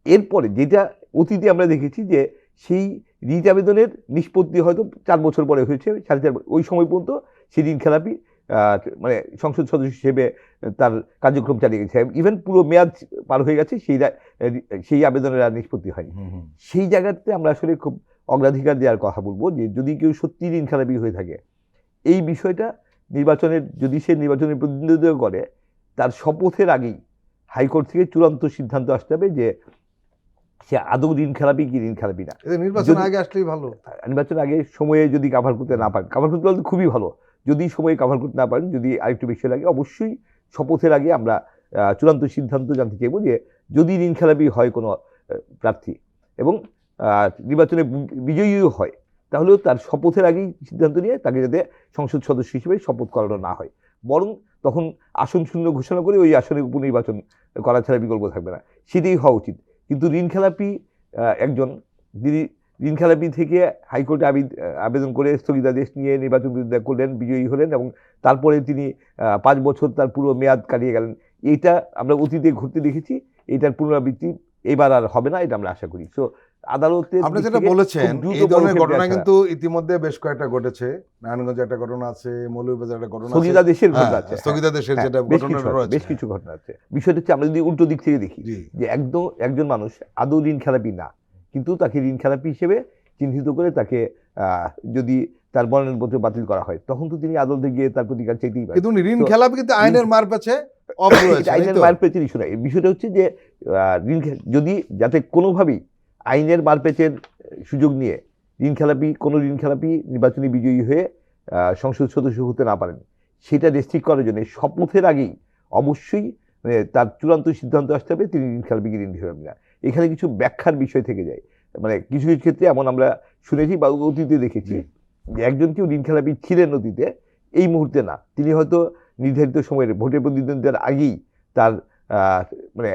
এরপরে যেটা অতীতে আমরা দেখেছি যে সেই রিট আবেদনের নিষ্পত্তি হয়তো 4 বছর পরে হয়েছে, 4.5 বছর, ওই সময় পর্যন্ত সেই ঋণ খেলাপি মানে সংসদ সদস্য হিসেবে তার কার্যক্রম চালিয়ে গেছে, ইভেন পুরো মেয়াদ পার হয়ে গেছে, সেই আবেদনের আর নিষ্পত্তি হয়নি। সেই জায়গাতে আমরা আসলে খুব অগ্রাধিকার দেওয়ার কথা বলবো যে যদি কেউ সত্যি ঋণ খেলাপি হয়ে থাকে, এই বিষয়টা যদি সে নির্বাচনের প্রতিনিধিত্ব করে, তার শপথের আগেই হাইকোর্ট থেকে চূড়ান্ত সিদ্ধান্ত আসতে হবে যে সে আদৌ ঋণ খেলাপি কি ঋণ খেলাপি না। এদের নির্বাচন যদি- আগে আসলেই ভালো। নির্বাচন আগে সময়ে যদি কাভার করতে না পারেন, কাভার করতে পারলে খুবই ভালো। যদি সময়ে কাভার করতে না পারেন, যদি আরেকটু বেশি লাগে, অবশ্যই শপথের আগে আমরা চূড়ান্ত সিদ্ধান্ত জানতে চাইবো যে যদি ঋণ খেলাপি হয় কোনো প্রার্থী এবং নির্বাচনে বিজয়ীও হয়, তাহলেও তার শপথের আগেই সিদ্ধান্ত নিয়ে তাকে যাতে সংসদ সদস্য হিসেবে শপথ করানো না হয়, বরং তখন আসন শূন্য ঘোষণা করে ওই আসনে উপনির্বাচন করা ছাড়া বিকল্প থাকবে না, সেটাই হওয়া উচিত। কিন্তু ঋণ খেলাপি একজন যিনি ঋণ খেলাপি থেকে হাইকোর্টে আবেদন করে স্থগিতাদেশ নিয়ে নির্বাচন বিরোধিতা করলেন, বিজয়ী হলেন এবং তারপরে তিনি 5 বছর তার পুরো মেয়াদ কাটিয়ে গেলেন, এইটা আমরা অতীতে ঘটতে দেখেছি। এটার পুনরাবৃত্তি এবার আর হবে না, এটা আমরা আশা করি। সো আদালতে আপনি যেটা বলেছেন এই ধরনের ঘটনা কিন্তু ইতিমধ্যে বেশ কয়েকটা ঘটেছে। নারায়ণগঞ্জে একটা ঘটনা আছে, মৌলভীবাজারে একটা ঘটনা আছে, স্থগিতাদেশের ঘটনা আছে, স্থগিতাদেশের যেটা ঘটনাটা রয়েছে, বেশ কিছু ঘটনা আছে। বিষয়টা হচ্ছে আমরা যদি উল্টো দিক থেকে দেখি জি। যে একজন মানুষ আদৌ ঋণ খেলাপি না, কিন্তু তাকে ঋণ খেলাপি হিসেবে চিহ্নিত করে তাকে যদি তার মনোনয়নপত্র বাতিল করা হয়, তখন তো তিনি আদালতে গিয়ে তার প্রতিকার চাইতেই পারেন। কিন্তু ঋণ খেলাপি কিন্তু আইনের মার পেছে অফ রয়েছে, আইনের মার পেচের ইস্যু নাই। বিষয়টা হচ্ছে যে যদি যাতে কোনোভাবেই আইনের মার পেচের সুযোগ নিয়ে ঋণ খেলাপি নির্বাচনী বিজয়ী হয়ে সংসদ সদস্য হতে না পারেন, সেটা রেস্ট্রিক্ট করার জন্য শপথের আগেই অবশ্যই মানে তার চূড়ান্ত সিদ্ধান্ত আসতে হবে তিনি ঋণ খেলাপি কি ঋণ খেলাপি না। এখানে কিছু ব্যাখ্যার বিষয় থেকে যায়, মানে কিছু কিছু ক্ষেত্রে এমন আমরা শুনেছি বা অতীতে দেখেছি যে একজন কেউ ঋণ খেলাপি ছিলেন অতীতে, এই মুহূর্তে না, তিনি হয়তো নির্ধারিত সময়ের ভোটে প্রতিদ্বন্দ্বিতার আগেই তার মানে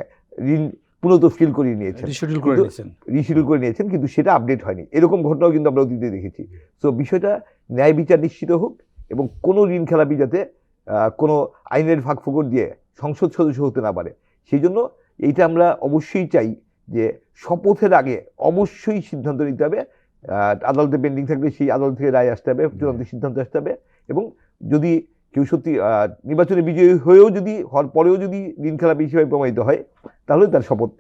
ঋণ পুনঃতফসিল করিয়ে নিয়েছেন, রিশিডিউল করে নিয়েছেন। রিশিডিউল করে নিয়েছেন, কিন্তু সেটা আপডেট হয়নি। এরকম ঘটনাও কিন্তু আমরা অতীতে দেখেছি। তো বিষয়টা ন্যায় বিচার নিশ্চিত হোক এবং কোনো ঋণ খেলাপি যাতে কোনো আইনের ফাঁকফোকর দিয়ে সংসদ সদস্য হতে না পারে, সেই জন্য এইটা আমরা অবশ্যই চাই যে শপথের আগে অবশ্যই সিদ্ধান্ত নিতে হবে। আদালতে পেন্ডিং থাকলে সেই আদালত থেকে রায় আসতে হবে, চূড়ান্ত সিদ্ধান্ত আসতে হবে। এবং যদি কেউ সত্যি নির্বাচনে বিজয়ী হয়েও যদি হওয়ার পরেও যদি ঋণ খেলাপি হিসেবে প্রমাণিত হয়, তাহলে তার শপথ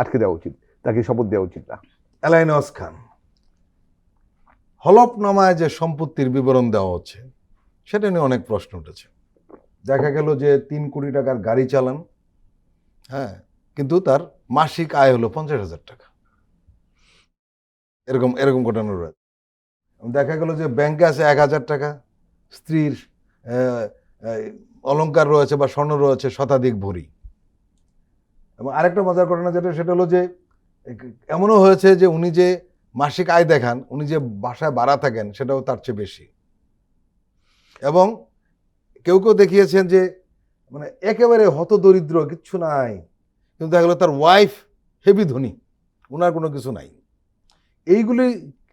আটকে দেওয়া উচিত, তাকে শপথ দেওয়া উচিত না। এলাইনস খান, হলফনামায় যে সম্পত্তির বিবরণ দেওয়া হচ্ছে সেটা নিয়ে অনেক প্রশ্ন উঠেছে। দেখা গেল যে 3 কোটি টাকার গাড়ি চালান, হ্যাঁ, কিন্তু তার মাসিক আয় হলো 50,000 টাকা, এরকম ঘটনা রয়েছে। দেখা গেল যে ব্যাংকে আছে 1,000 টাকা, স্ত্রীর অলংকার রয়েছে বা স্বর্ণ রয়েছে শতাধিক ভরি। এবং আরেকটা মজার ঘটনা যেটা, সেটা হলো যে এমনও হয়েছে যে উনি যে মাসিক আয় দেখান, উনি যে বাসায় ভাড়া থাকেন সেটাও তার চেয়ে বেশি। এবং কেউ কেউ দেখিয়েছেন যে মানে একেবারে হতদরিদ্র, কিচ্ছু নাই, কিন্তু দেখা গেলো তার ওয়াইফ হেভি ধনী, ওনার কোনো কিছু নাই। এইগুলি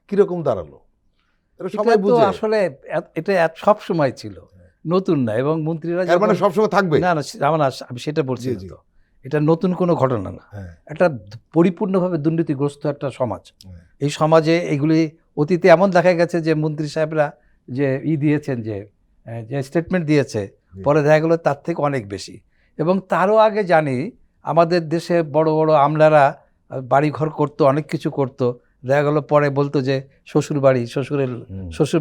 কিরকম দাঁড়ালো? এটা সবাই এটা তো বুঝে, আসলে এটা সব সময় ছিল, নতুন না। এবং মন্ত্রীরা এর মানে যখন- সবসময় থাকবে না না, আমি সেটা বলছি জি, না জি। তো। এটা নতুন কোনো ঘটনা না। হ্যাঁ, একটা পরিপূর্ণভাবে দুর্নীতিগ্রস্ত একটা সমাজ। হ্যাঁ। এই সমাজে এগুলি অতীতে এমন দেখা গেছে যে মন্ত্রী সাহেবরা যে দিয়েছেন, যে স্টেটমেন্ট দিয়েছে, জি। পরে দেখা গেলো তার থেকে অনেক বেশি। এবং তারও আগে জানি আমাদের দেশে বড় বড় আমলারা বাড়িঘর করতো, অনেক কিছু করতো, দেখা গেলো পরে বলতো যে শ্বশুর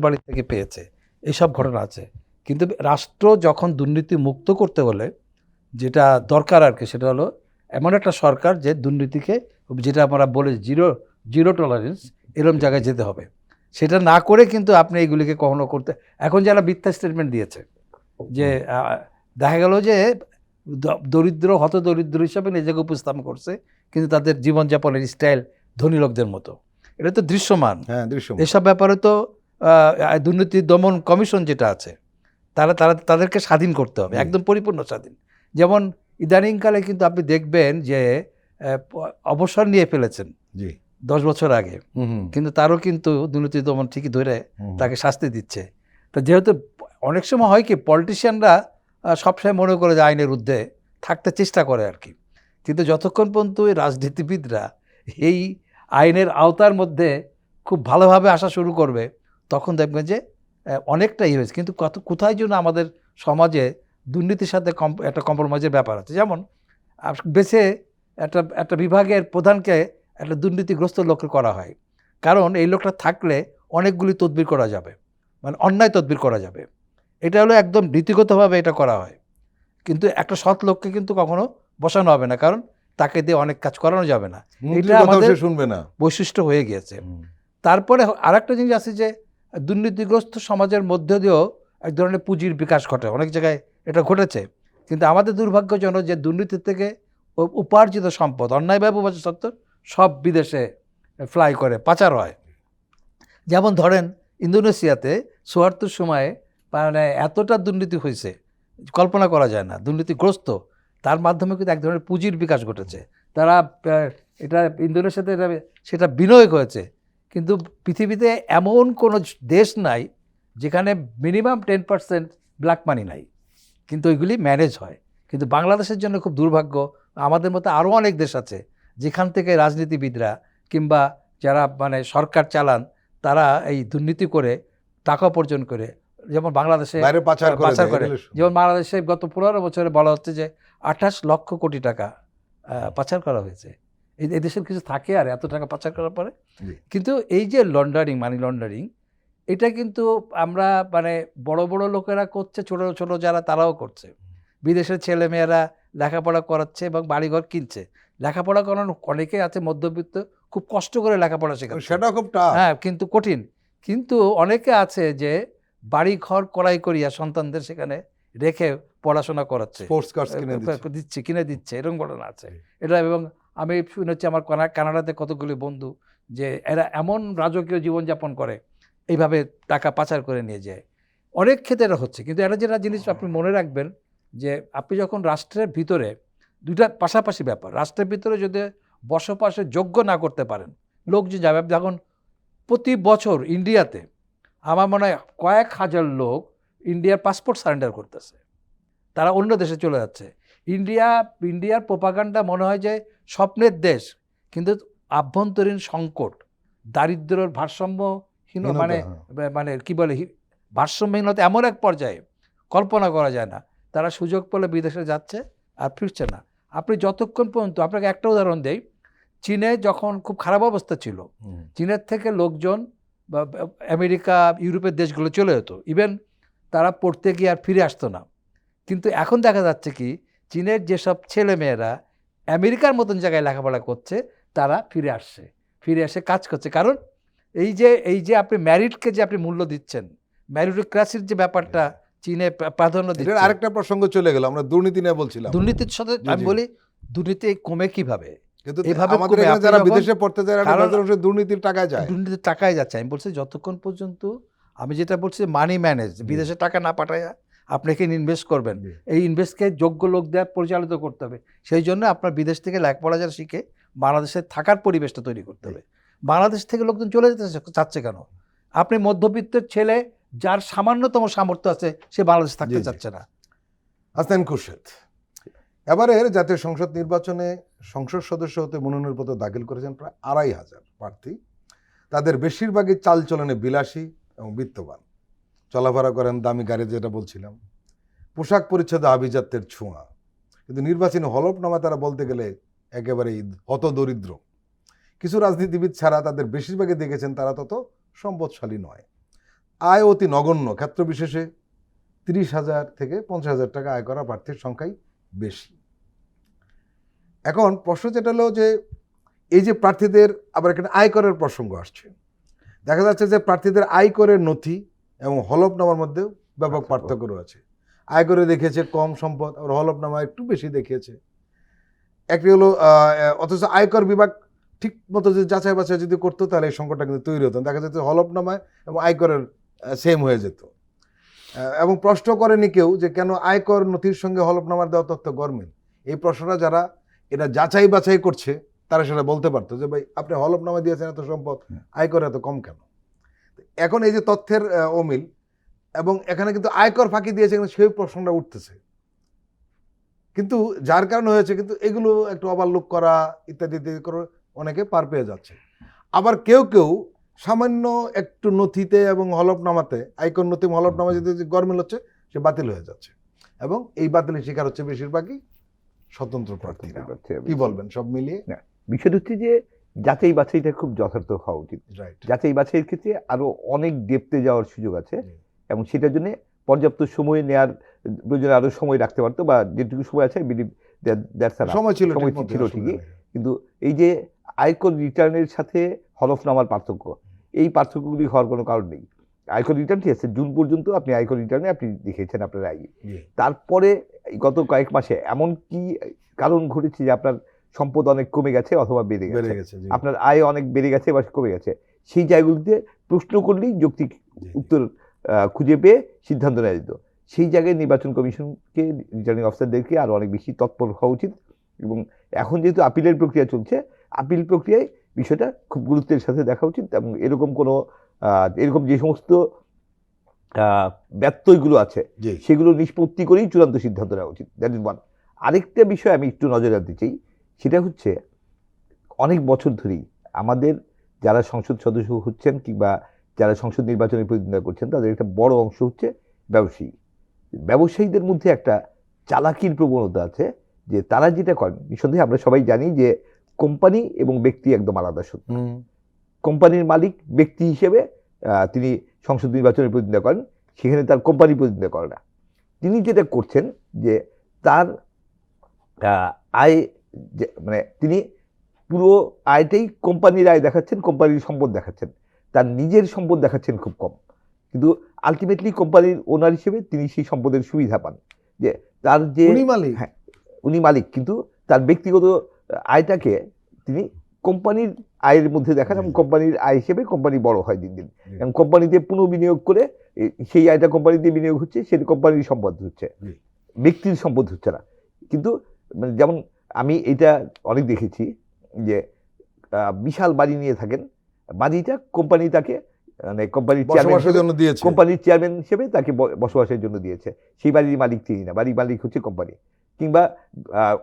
বাড়ি থেকে পেয়েছে। এইসব ঘটনা আছে। কিন্তু রাষ্ট্র যখন দুর্নীতি মুক্ত করতে হলে যেটা দরকার আর কি, সেটা হলো এমন একটা সরকার যে দুর্নীতিকে, যেটা আমরা বলে জিরো টলারেন্স, এরকম জায়গায় যেতে হবে। সেটা না করে কিন্তু আপনি এইগুলিকে কখনো করতে, এখন যারা মিথ্যা স্টেটমেন্ট দিয়েছে যে দেখা গেল যে হতদরিদ্র হিসাবে নিজেকে উপস্থাপন করছে, কিন্তু তাদের জীবনযাপনের স্টাইল ধনী লোকদের মতো, এটা তো দৃশ্যমান। হ্যাঁ, দৃশ্যমান। এসব ব্যাপারে তো দুর্নীতি দমন কমিশন যেটা আছে, তাদেরকে স্বাধীন করতে হবে, একদম পরিপূর্ণ স্বাধীন। যেমন ইদানিংকালে কিন্তু আপনি দেখবেন যে অবসর নিয়ে ফেলেছেন জি। 10 বছর আগে, কিন্তু তারও কিন্তু দুর্নীতি দমন ঠিকই ধরে তাকে শাস্তি দিচ্ছে। তো যেহেতু অনেক সময় হয় কি, পলিটিশিয়ানরা সবসময় মনে করে যে আইনের ঊর্ধ্বে থাকতে চেষ্টা করে আর কি, কিন্তু যতক্ষণ পর্যন্ত এই রাজনীতিবিদরা এই আইনের আওতার মধ্যে খুব ভালোভাবে আসা শুরু করবে, তখন দেখবেন যে অনেকটাই হয়েছে। কিন্তু কোথায় যেন আমাদের সমাজে দুর্নীতির সাথে একটা কম্প্রোমাইজের ব্যাপার আছে। যেমন বেছে একটা বিভাগের প্রধানকে একটা দুর্নীতিগ্রস্ত লোককে করা হয়, কারণ এই লোকটা থাকলে অনেকগুলি তদবির করা যাবে, মানে অন্যায় তদবির করা যাবে। এটা হলো একদম নীতিগতভাবে এটা করা হয়। কিন্তু একটা সৎ লোককে কিন্তু কখনো বসানো হবে না, কারণ তাকে দিয়ে অনেক কাজ করানো যাবে না, মন্ত্রীর এটা কথাও আমাদের সে শুনবে না। বৈশিষ্ট্য হয়ে গিয়েছে। তারপরে আরেকটা জিনিস আছে যে দুর্নীতিগ্রস্ত সমাজের মধ্য দিয়েও এক ধরনের পুঁজির বিকাশ ঘটে, অনেক জায়গায় এটা ঘটেছে। কিন্তু আমাদের দুর্ভাগ্যজনক যে দুর্নীতি থেকে উপার্জিত সম্পদ অন্যায়ভাবে উপার্জিত সত্ত্বেও সব বিদেশে ফ্লাই করে, পাচার হয়। যেমন ধরেন ইন্দোনেশিয়াতে ৭৪ সময়ে মানে এতটা দুর্নীতি হয়েছে কল্পনা করা যায় না, দুর্নীতিগ্রস্ত, তার মাধ্যমে কিন্তু এক ধরনের পুঁজির বিকাশ ঘটেছে। তারা এটা ইন্দোনেশিয়াতে সেটা বিনিয়োগ হয়েছে। কিন্তু পৃথিবীতে এমন কোনো দেশ নাই যেখানে মিনিমাম 10% ব্ল্যাক মানি নাই, কিন্তু ওইগুলি ম্যানেজ হয়। কিন্তু বাংলাদেশের জন্য খুব দুর্ভাগ্য, আমাদের মতো আরও অনেক দেশ আছে যেখান থেকে রাজনীতিবিদরা কিংবা যারা মানে সরকার চালান তারা এই দুর্নীতি করে টাকা উপার্জন করে, যেমন বাংলাদেশে বাইরে পাচার করে। যেমন বাংলাদেশে গত 15 বছরে বলা হচ্ছে যে 28 লক্ষ কোটি টাকা পাচার করা হয়েছে। এই দেশের কিছু থাকে আর এত টাকা পাচার করার পরে? কিন্তু এই যে লন্ডারিং, মানি লন্ডারিং, এটা কিন্তু আমরা মানে বড় বড় লোকেরা করছে, ছোট ছোট যারা তারাও করছে। বিদেশের ছেলেমেয়েরা লেখাপড়া করাচ্ছে এবং বাড়িঘর কিনছে। লেখাপড়া করানো অনেকে আছে মধ্যবিত্ত, খুব কষ্ট করে লেখাপড়া শেখাচ্ছে, সেটা খুব টাফ। হ্যাঁ, কিন্তু কঠিন। কিন্তু অনেকে আছে যে বাড়ি ঘর করাই করিয়া সন্তানদের সেখানে রেখে পড়াশোনা করাচ্ছে, স্পোর্টস কার্স কিনে দিচ্ছে, এরকম ঘটনা আছে এটা। এবং আমি শুনেছি আমার কানাডাতে কতগুলি বন্ধু যে এরা এমন রাজকীয় জীবনযাপন করে, এইভাবে টাকা পাচার করে নিয়ে যায়। অনেক ক্ষেত্রে এটা হচ্ছে। কিন্তু এটা যেটা জিনিস আপনি মনে রাখবেন যে আপনি যখন রাষ্ট্রের ভিতরে, দুইটা পাশাপাশি ব্যাপার, রাষ্ট্রের ভিতরে যদি বসবাসের যোগ্য না করতে পারেন, লোক যে যাবে, যখন প্রতি বছর ইন্ডিয়াতে আমার মনে হয় কয়েক হাজার লোক ইন্ডিয়ার পাসপোর্ট সারেন্ডার করতেছে, তারা অন্য দেশে চলে যাচ্ছে। ইন্ডিয়ার প্রোপাগান্ডা মনে হয় যে স্বপ্নের দেশ, কিন্তু আভ্যন্তরীণ সংকট, দারিদ্র্যের ভারসাম্যহীন, মানে কি বলে, ভারসাম্যহীনতা এমন এক পর্যায়ে কল্পনা করা যায় না। তারা সুযোগ পেলে বিদেশে যাচ্ছে আর ফিরছে না। আপনি যতক্ষণ পর্যন্ত, আপনাকে একটা উদাহরণ দেই, চীনে যখন খুব খারাপ অবস্থা ছিল, চীনের থেকে লোকজন বা আমেরিকা, ইউরোপের দেশগুলো চলে যেত, ইভেন তারা পড়তে গিয়ে আর ফিরে আসতো না। কিন্তু এখন দেখা যাচ্ছে কি, চীনের যেসব ছেলেমেয়েরা আমেরিকার মতন জায়গায় লেখাপড়া করছে তারা ফিরে এসে কাজ করছে। কারণ এই যে আপনি ম্যারিটকে যে আপনি মূল্য দিচ্ছেন, ম্যারিটোক্রাসির যে ব্যাপারটা চীনে প্রাধান্য দিচ্ছে। আরেকটা প্রসঙ্গ চলে গেল, আমরা দুর্নীতি নিয়ে বলছিলাম। দুর্নীতির সাথে আমি বলি দুর্নীতি কমে কিভাবে, কিন্তু এভাবে আমাদের এখানে যারা বিদেশে পড়তে যায় দুর্নীতির টাকায় যায়, দুর্নীতির টাকায় যাচ্ছে। আমি বলছি যতক্ষণ পর্যন্ত, আমি যেটা বলছি মানি ম্যানেজ, বিদেশে টাকা না পাঠায় আপনি এখানে ইনভেস্ট করবেন, এই ইনভেস্টকে যোগ্য লোক দেওয়া পরিচালিত করতে হবে। সেই জন্য আপনার বিদেশ থেকে লেখাপড়া যারা শিখে বাংলাদেশে থাকার পরিবেশটা তৈরি করতে হবে। বাংলাদেশ থেকে লোকজন চলে যেতে চাচ্ছে কেন? আপনি মধ্যবিত্তের ছেলে যার সামান্যতম সামর্থ্য আছে, সে বাংলাদেশে থাকতে চাচ্ছে না। হাসান খুরশেদ, এবারের জাতীয় সংসদ নির্বাচনে সংসদ সদস্য হতে মনোনয়ন পত্র দাখিল করেছেন প্রায় ২৫০০ প্রার্থী। তাদের বেশিরভাগই চালচলনে বিলাসী এবং বিত্তবান, চলাফেরা করেন দামি গাড়ি, যেটা বলছিলাম, পোশাক পরিচ্ছদে আভিজাত্যের ছোঁয়া। কিন্তু নির্বাচনী হলফনামা তারা বলতে গেলে একেবারেই হতদরিদ্র। কিছু রাজনীতিবিদ ছাড়া তাদের বেশিরভাগই দেখেছেন তারা তত সম্পদশালী নয়। আয় অতি নগণ্য, ক্ষেত্র বিশেষে ৩০,০০০ থেকে ৫০,০০০ টাকা আয় করা প্রার্থীর সংখ্যাই বেশি। এখন প্রশ্ন যেটা হলো যে এই যে প্রার্থীদের, আবার এখানে আয়করের প্রসঙ্গ আসছে, দেখা যাচ্ছে যে প্রার্থীদের আয়করের নথি এবং হলফনামার মধ্যেও ব্যাপক পার্থক্য রয়েছে। আয়করে দেখিয়েছে কম সম্পদ, আর হলফনামা একটু বেশি দেখিয়েছে। একটি হলো অথচ আয়কর বিভাগ ঠিক মতো যদি যাচাই বাছাই যদি করতো তাহলে এই সংকটটা কিন্তু তৈরি হতো। দেখা যেত হলফনামায় এবং আয়করের সেম হয়ে যেত। এবং প্রশ্ন করেনি কেউ যে কেন আয়কর নথির সঙ্গে হলফনামার দেওয়া তথ্য গরমিল। এই প্রশ্নটা যারা এটা যাচাই বাছাই করছে তারা সেটা বলতে পারতো যে ভাই আপনি হলফনামা দিয়েছেন এত সম্পদ, আয়কর এত কম কেন? এখন এই যে তথ্যের অমিল, এবং এখানে কিন্তু আয়কর ফাঁকি দিয়েছে, কিন্তু সেই প্রশ্নটা উঠতেছে। কিন্তু যার কারণে হয়েছে, কিন্তু এগুলো একটু ওভারলুক করা ইত্যাদি ইত্যাদি করে অনেকে পার পেয়ে যাচ্ছে। আবার কেউ কেউ সামান্য একটু নথিতে এবং হলফনামাতে, আয়কর নথি হলফনামা যদি গরমিল হচ্ছে, সে বাতিল হয়ে যাচ্ছে, এবং এই বাতিলের শিকার হচ্ছে বেশিরভাগই স্বতন্ত্র প্রার্থীরা। কি বলবেন সব মিলিয়ে? বিষয়টা হচ্ছে যে যাচাই বাছাইটা খুব যথার্থ হওয়া উচিত। যাচাই বাছাইয়ের ক্ষেত্রে আরো অনেক ডেপথে যাওয়ার সুযোগ আছে, এবং সেটার জন্য পর্যাপ্ত সময় নেওয়ার প্রয়োজনে আরো সময় রাখতে পারতো, বা যেটুকু সময় আছে সময় ছিল সময় ঠিকমতো, ছিল অসুবিধা ঠিকই, নেই। কিন্তু এই যে আয়কর রিটার্নের সাথে হলফনামার পার্থক্য, এই পার্থক্যগুলি হওয়ার কোনো কারণ নেই। আয়কর রিটার্ন ঠিক আছে, জুন পর্যন্ত আপনি আয়কর রিটার্নে আপনি দেখিয়েছেন আপনার আয়, জি। তারপরে এই গত কয়েক মাসে এমন কি কারণ ঘটেছে যে আপনার সম্পদ অনেক কমে গেছে অথবা বেড়ে বেড়ে গেছে, গেছে, জি। আপনার আয় অনেক বেড়ে গেছে বা কমে গেছে, সেই জায়গাগুলিতে প্রশ্ন করলেই যৌক্তিক জি। উত্তর খুঁজে পেয়ে সিদ্ধান্ত নেওয়া যেত। সেই জায়গায় নির্বাচন কমিশনকে, রিটার্নিং অফিসারদেরকে আরো অনেক বেশি তৎপর হওয়া উচিত। এবং এখন যেহেতু আপিলের প্রক্রিয়া চলছে, আপিল প্রক্রিয়ায় বিষয়টা খুব গুরুত্বের সাথে দেখা উচিত, এবং এরকম কোনো এরকম যে সমস্ত ব্যত্যয়গুলো আছে জি। সেগুলো নিষ্পত্তি করেই চূড়ান্ত সিদ্ধান্ত নেওয়া উচিত। That is one. আরেকটা বিষয় আমি একটু নজরে রাখতে চাই, সেটা হচ্ছে অনেক বছর ধরেই আমাদের যারা সংসদ সদস্য হচ্ছেন কিংবা যারা সংসদ নির্বাচনে প্রতিদ্বন্দ্বিতা করছেন, তাদের একটা বড় অংশ হচ্ছে ব্যবসায়ী। ব্যবসায়ীদের মধ্যে একটা চালাকির প্রবণতা আছে, যে তারা যেটা করেন, নিঃসন্দেহে আমরা সবাই জানি যে কোম্পানি এবং ব্যক্তি একদম আলাদা সত্য। হুম। কোম্পানির মালিক ব্যক্তি হিসেবে তিনি সংসদ নির্বাচনে প্রতিদ্বন্দ্বিতা করেন, সেখানে তার কোম্পানি প্রতিদ্বন্দ্বিতা করে না। তিনি যেটা করছেন যে তার আয়, মানে তিনি পুরো আয়টাই কোম্পানির আয় দেখাচ্ছেন, কোম্পানির সম্পদ দেখাচ্ছেন, তার নিজের সম্পদ দেখাচ্ছেন খুব কম। কিন্তু আলটিমেটলি কোম্পানির ওনার হিসেবে তিনি সেই সম্পদের সুবিধা পান, যে তার যে উনি মালিক। হ্যাঁ, উনি মালিক, কিন্তু তার ব্যক্তিগত আয়টাকে তিনি কোম্পানির আয়ের মধ্যে দেখান, এবং কোম্পানির আয় হিসেবে কোম্পানি বড় হয় দিন দিন, এবং কোম্পানিতে পুনঃবিনিয়োগ করে সেই আয়টা কোম্পানিতে বিনিয়োগ হচ্ছে, সেটা কোম্পানির সম্পদ হচ্ছে, ব্যক্তির সম্পদ হচ্ছে না। কিন্তু মানে যেমন আমি এটা অনেক দেখেছি যে বিশাল বাড়ি নিয়ে থাকেন, বাড়িটা কোম্পানি তাকে, মানে কোম্পানির বসবাসের জন্য দিয়েছে। কোম্পানির চেয়ারম্যান হিসেবে তাকে বসবাসের জন্য দিয়েছে, সেই বাড়ির মালিক তিনি না, বাড়ির মালিক হচ্ছে কোম্পানি। কিংবা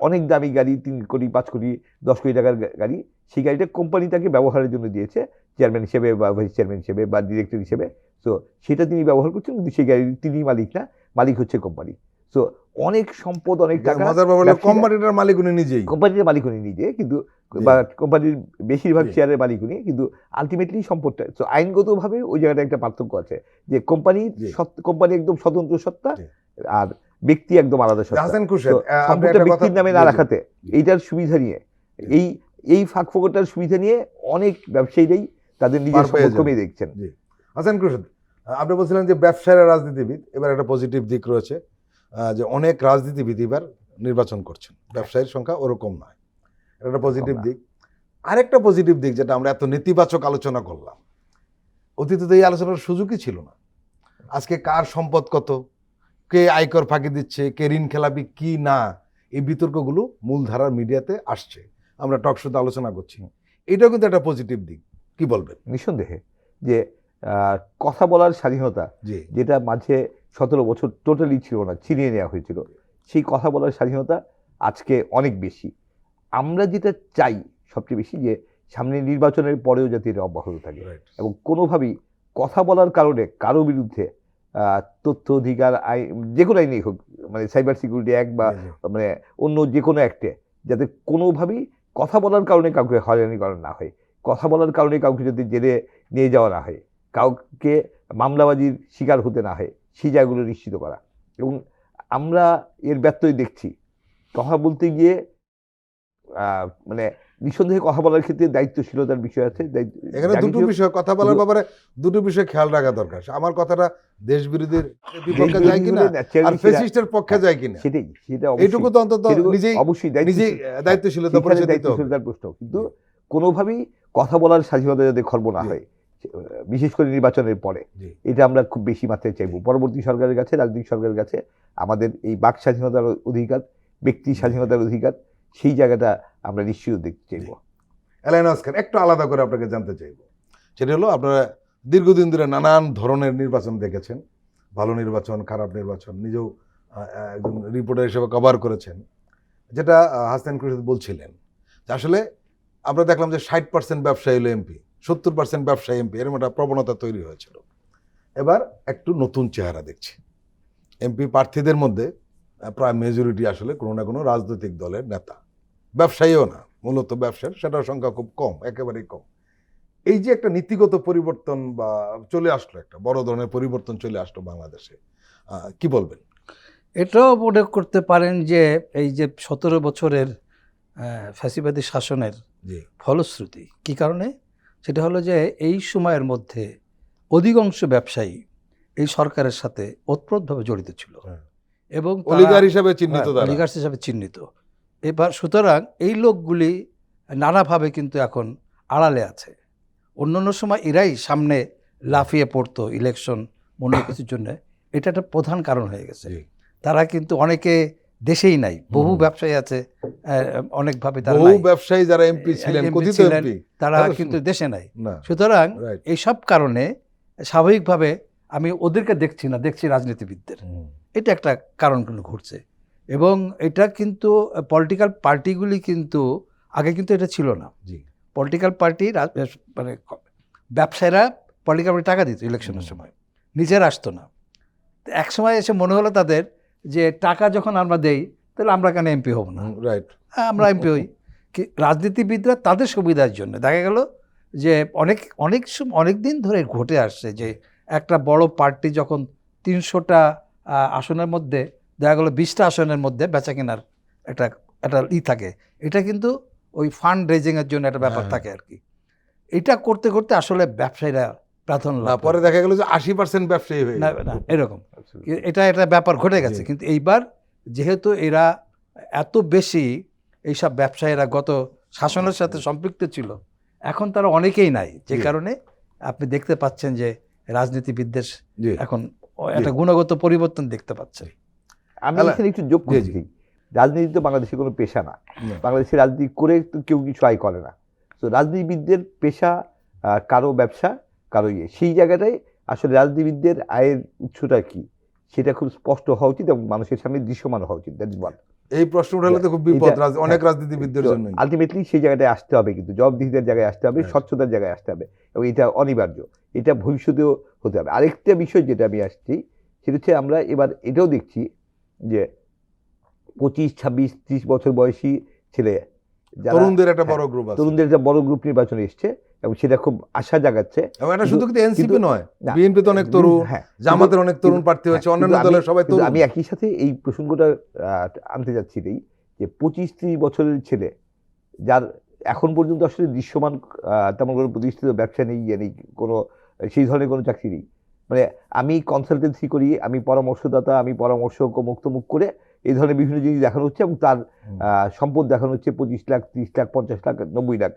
অনেক দামি গাড়ি, 3 কোটি 5 কোটি 10 কোটি টাকার গাড়ি, সেই গাড়িটা কোম্পানি তাকে ব্যবহারের জন্য দিয়েছে, চেয়ারম্যান হিসেবে বা ভাইস চেয়ারম্যান হিসেবে বা ডিরেক্টর হিসেবে। তো সেটা তিনি ব্যবহার করছেন, কিন্তু সেই গাড়ির তিনি মালিক না, মালিক হচ্ছে কোম্পানি। তো অনেক সম্পদ, অনেক টাকা, মজার ব্যাপার হলো কোম্পানিটার মালিক উনি নিজেই। কোম্পানির মালিক উনি নিজে, কিন্তু জি। বা কোম্পানির বেশিরভাগ জি। শেয়ারের মালিক উনি, কিন্তু আলটিমেটলি সম্পদটা। তো আইনগতভাবে ওই জায়গাটা একটা পার্থক্য আছে, যে কোম্পানির জি। কোম্পানি একদম স্বতন্ত্র সত্তা, জি। আর ব্যক্তি একদম আলাদা সত্তা। হাসান খুরশেদ, তো আপনি সম্পদটা একটা কথা ব্যক্তির নামে না জি, জি। রাখাতে, এইটার সুবিধা নিয়ে, এই ফাঁক ফোকরটার সুবিধা নিয়ে অনেক ব্যবসায়ীরাই তাদের নিজের পার পেয়ে সম্পদ যান। কমিয়ে দেখছেন। জি। হাসান খুরশেদ, আপনি বলছিলেন যে ব্যবসায়ীরা রাজনীতিবিদ, এবার একটা পজিটিভ দিক রয়েছে, যে অনেক রাজনীতিবিদ এবার নির্বাচন করছেন, ব্যবসায়ীর সংখ্যা ওরকম নয়, এটা একটা পজিটিভ না। দিক। আরেকটা পজিটিভ দিক, যেটা আমরা এত নেতিবাচক আলোচনা করলাম, অতীতে তো এই আলোচনার সুযোগই ছিল না। আজকে কার সম্পদ কত, কে আয়কর ফাঁকি দিচ্ছে, কে ঋণ খেলাপি কি না, এই বিতর্কগুলো মূলধারার মিডিয়াতে আসছে, আমরা টক শোতে আলোচনা করছি, এটাও কিন্তু একটা পজিটিভ দিক। কি বলবেন? নিঃসন্দেহে যে কথা বলার স্বাধীনতা, জি। যেটা মাঝে 17 বছর টোটালি ছিল না, ছিনিয়ে নেওয়া হয়েছিল, সেই কথা বলার স্বাধীনতা আজকে অনেক বেশি। আমরা যেটা চাই সবচেয়ে বেশি, যে সামনে নির্বাচনের পরেও যাতে এটা অব্যাহত থাকে, Right. এবং কোনোভাবেই কথা বলার কারণে কারো বিরুদ্ধে তথ্য অধিকার আইন, যে কোনো আইনেই হোক, মানে সাইবার সিকিউরিটি অ্যাক্ট বা জি, জি। মানে অন্য যে কোনো অ্যাক্টে, যাতে কোনোভাবেই কথা বলার কারণে কাউকে হয়রানি করা না হয়, কথা বলার কারণে কাউকে যদি জেলে নিয়ে যাওয়া না হয়, কাউকে মামলাবাজির শিকার হতে না হয়, সেই জায়গাগুলো নিশ্চিত করা। এবং আমরা এর ব্যত্যয় দেখছি, কথা বলতে গিয়ে মানে নিঃসন্দেহে কথা বলার ক্ষেত্রে দায়িত্বশীলতার বিষয় আছে। এখানে দুটো বিষয়, কথা বলার ব্যাপারে দুটো বিষয় খেয়াল রাখা দরকার। আমার কথাটা দেশ বিরোধীর বিপক্ষে যায় কিনা আর ফ্যাসিস্টের পক্ষে যায় কিনা, সেটাই, সেটা এইটুকু তো অন্তত নিজেই অবশ্যই নিজেই দায়িত্বশীলতা পরিচয় দিতে হবে। দায়িত্বশীলতার প্রশ্ন। কিন্তু কোনোভাবেই কথা বলার স্বাধীনতা যাতে খর্ব না জি। হয়, বিশেষ করে নির্বাচনের পরে, জি। এটা আমরা খুব বেশি মাত্রায় চাইবো। পরবর্তী সরকারের কাছে, রাজনৈতিক সরকারের কাছে আমাদের এই বাক স্বাধীনতার অধিকার, ব্যক্তি স্বাধীনতার অধিকার, সেই জায়গাটা আমরা নিশ্চিত দেখতে চাইবো। এলাইন আসকার, একটু আলাদা করে আপনাকে জানতে চাইবো, সেটা হলো আপনারা দীর্ঘদিন ধরে নানান ধরনের নির্বাচন দেখেছেন, ভালো নির্বাচন, খারাপ নির্বাচন, নিজেও একজন রিপোর্টার হিসেবে কভার করেছেন। যেটা হাসান খুরশেদ বলছিলেন, যে আসলে আমরা দেখলাম যে 60% ব্যবসায়ী হলো এমপি, 70% ব্যবসায়ী এমপি, এরকম একটা প্রবণতা তৈরি হয়েছিল। এবার একটু নতুন চেহারা দেখছি, এমপি প্রার্থীদের মধ্যে প্রায় মেজরিটি আসলে কোনো না কোনো রাজনৈতিক দলের নেতা, ব্যবসায়ীও না, মূলত ব্যবসার, সেটার সংখ্যা খুব কম, একেবারেই কম। এই যে একটা নীতিগত পরিবর্তন বা চলে আসলো, একটা বড় ধরনের পরিবর্তন চলে আসলো বাংলাদেশে, কি বলবেন? এটাও মনে করতে পারেন যে এই যে 17 বছরের ফ্যাসিবাদী শাসনের জি ফলশ্রুতি কী কারণে, সেটা হলো যে এই সময়ের মধ্যে অধিকাংশ ব্যবসায়ী এই সরকারের সাথে ওতপ্রোতভাবে জড়িত ছিল হ্যাঁ। এবং অলিগার হিসাবে চিহ্নিত তারা। অলিগার্স হিসাবে চিহ্নিত। এবার সুতরাং এই লোকগুলি নানাভাবে কিন্তু এখন আড়ালে আছে। অন্যান্য সময় এরাই সামনে লাফিয়ে পড়তো ইলেকশন অন্য কিছুর জন্য, এটা একটা প্রধান কারণ হয়ে গেছে। জি। তারা কিন্তু অনেকে দেশেই নাই, বহু ব্যবসায়ী আছে অনেকভাবে তারা বহু নাই। ব্যবসায়ী যারা এমপি ছিলেন, MP কথিত ছিলেন, এমপি, তারা তারা কিন্তু দেশে নাই। না, সুতরাং রাইট। এইসব কারণে স্বাভাবিকভাবে আমি ওদেরকে দেখছি না, দেখছি রাজনীতিবিদদের। এটা একটা কারণ কিন্তু ঘটছে। এবং এটা কিন্তু পলিটিক্যাল পার্টিগুলি কিন্তু আগে কিন্তু এটা ছিল না। জি পলিটিক্যাল পার্টি মানে ব্যবসায়ীরা পলিটিক্যাল পার্টি টাকা দিত ইলেকশনের সময়, নিজেরা আসতো না। তো এক সময় এসে মনে হলো তাদের যে টাকা যখন আমরা দেই তাহলে আমরা কেন এমপি হব না, রাইট। হ্যাঁ আমরা এমপি হই। রাজনীতিবিদরা তাদের সুবিধার জন্য দেখা গেল যে অনেক দিন ধরে ঘটে আসছে যে একটা বড় পার্টি যখন 300টা আসনের মধ্যে দেখা গেলো 20টা আসনের মধ্যে বেচা কেনার একটা একটা থাকে, এটা কিন্তু ওই ফান্ড রেজিংয়ের জন্য একটা ব্যাপার থাকে আর কি। এটা করতে করতে আসলে ব্যবসায়ীরা প্রাধান্য না, লাভ পরে করে। দেখা গেল যে 80% ব্যবসায়ী হয়ে না গেল। না এরকম এটা একটা ব্যাপার ঘটে গেছে। জি। কিন্তু এইবার যেহেতু এরা এত বেশি এইসব ব্যবসায়ীরা গত শাসনের সাথে সম্পৃক্ত ছিল, এখন তারা অনেকেই নাই, যে জি। কারণে আপনি দেখতে পাচ্ছেন যে রাজনীতিবিদদের জি এখন একটা গুণগত পরিবর্তন দেখতে পাচ্ছেন। আমি হ্যালো। এখানে একটু যোগ জি, করছি, জি। রাজনীতি তো বাংলাদেশে কোনো পেশা না। না। বাংলাদেশে রাজনীতি করে তো কেউ কিছু আয় করে না। তো রাজনীতিবিদদের পেশা কারো ব্যবসা, কারো ইয়ে, সেই জায়গাটায় আসলে রাজনীতিবিদদের আয়ের উৎসটা কি সেটা খুব স্পষ্ট হওয়া উচিত এবং মানুষের সামনে দৃশ্যমান হওয়া উচিত। That is one. এই প্রশ্ন উঠালে তো খুব বিপদ অনেক রাজনীতিবিদদের জন্য। আলটিমেটলি সেই জায়গাটায় আসতে হবে, কিন্তু জবাবদিহিতার জায়গায় আসতে হবে, Right. স্বচ্ছতার জায়গায় আসতে হবে, এবং এটা অনিবার্য, এটা ভবিষ্যতেও হতে হবে। আরেকটা বিষয় যেটা আমি আসছি সেটা হচ্ছে আমরা এবার এটাও দেখছি যে 25, 26, 30 বছর বয়সী ছেলে যারা তরুণদের একটা বড় হ্যাঁ, গ্রুপ আছে। তরুণদের একটা বড় গ্রুপ নির্বাচনে এসছে এবং সেটা খুব আশা জাগাচ্ছে। এবং এটা শুধু কিন্তু এনসিপি কিন্তু- নয়, না, বিএনপি তো অনেক তরুণ, হ্যাঁ, জামাতের অনেক তরুণ কিন্তু- প্রার্থী হয়েছে, হ্যাঁ, অন্যান্য কিন্তু দলের সবাই কিন্তু তরুণ। আমি একই সাথে এই প্রসঙ্গটা আনতে যাচ্ছিলেই যে 25-30 বছরের ছেলে যার এখন পর্যন্ত আসলে দৃশ্যমান তেমন কোনো প্রতিষ্ঠিত ব্যবসা নেই, নেই কোনো সেই ধরনের কোনো চাকরি নেই। মানে আমি কনসালটেন্সি করি, আমি পরামর্শদাতা, আমি পরামর্শ মুক্তমুখ করে এই ধরনের বিভিন্ন জিনিস দেখানো হচ্ছে এবং তার সম্পদ দেখানো হচ্ছে 25 লাখ, 30 লাখ, 50 লাখ, 90 লাখ,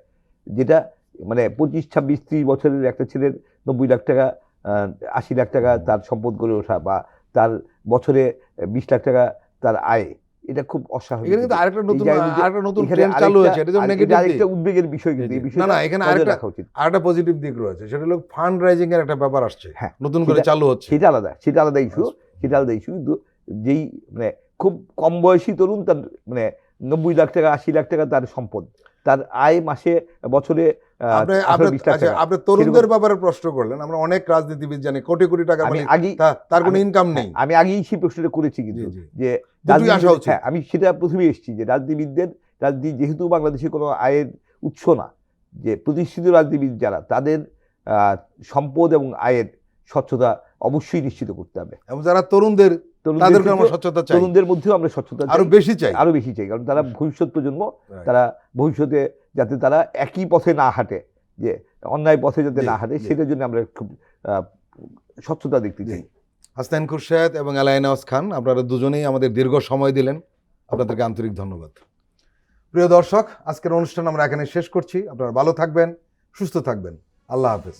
যেটা মানে 25, 26, 30 বছরের একটা ছেলের 90 লাখ টাকা, 80 লাখ টাকা তার সম্পদ গড়ে ওঠা, বা তার বছরে 20 লাখ টাকা তার আয়, এটা খুব অস্বাভাবিক। এখানে কিন্তু আরেকটা নতুন এখানে ট্রেন্ড চালু হয়েছে, এটা যেমন আরেকটা- নেগেটিভ দিক। আরেকটা উদ্বেগের বিষয়, কিন্তু এই না বিষয়টা না, এখানে নজরে আরেকটা রাখা উচিত। আরেকটা পজিটিভ দিক রয়েছে, সেটা হলো ফান্ড রাইজিং এর একটা ব্যাপার আসছে, হ্যাঁ, নতুন করে সেটা- চালু হচ্ছে। সেটা আলাদা ইস্যু, সেটা আলাদা ইস্যু। কিন্তু যেই মানে খুব কম বয়সী তরুণ, তার মানে 90 লাখ টাকা, 80 লাখ টাকা তার সম্পদ, তার আয় মাসে বছরে 18-20 লাখ টাকা। আপনি তরুণদের ব্যাপারে প্রশ্ন করলেন, আমরা অনেক রাজনীতিবিদ জানি কোটি কোটি টাকা আমি মালিক, আগেই তার কোনো আমি- ইনকাম নেই। আমি আগেই সেই প্রশ্নটা করেছি, কিন্তু জি, জি। যে দুটোই আসা উচিত। হ্যাঁ, আমি সেটা প্রথমে এসেছি যে রাজনীতি যেহেতু বাংলাদেশে কোনো আয়ের উৎস না, যে প্রতিষ্ঠিত রাজনীতিবিদ যারা, তাদের সম্পদ এবং আয়ের স্বচ্ছতা অবশ্যই নিশ্চিত করতে হবে। এবং যারা তরুণদের, তাদেরকে আমরা স্বচ্ছতা চাই, তরুণদের মধ্যেও আমরা স্বচ্ছতা আরো বেশি চাই। আরো বেশি চাই, কারণ তারা ভবিষ্যৎ প্রজন্ম, Right. তারা ভবিষ্যতে যাতে তারা একই পথে না হাঁটে, যে অন্যায় পথে যাতে জি, না হাঁটে, জি। সেটার জন্য আমরা খুব স্বচ্ছতা দেখতে চাই। হাসনাইন খুরশেদ এবং আলাইন নওয়াজ খান, আপনারা দুজনেই আমাদের দীর্ঘ সময় দিলেন, আপনাদেরকে আন্তরিক ধন্যবাদ। প্রিয় দর্শক, আজকের অনুষ্ঠান আমরা এখানে শেষ করছি। আপনারা ভালো থাকবেন, সুস্থ থাকবেন। আল্লাহ হাফেজ।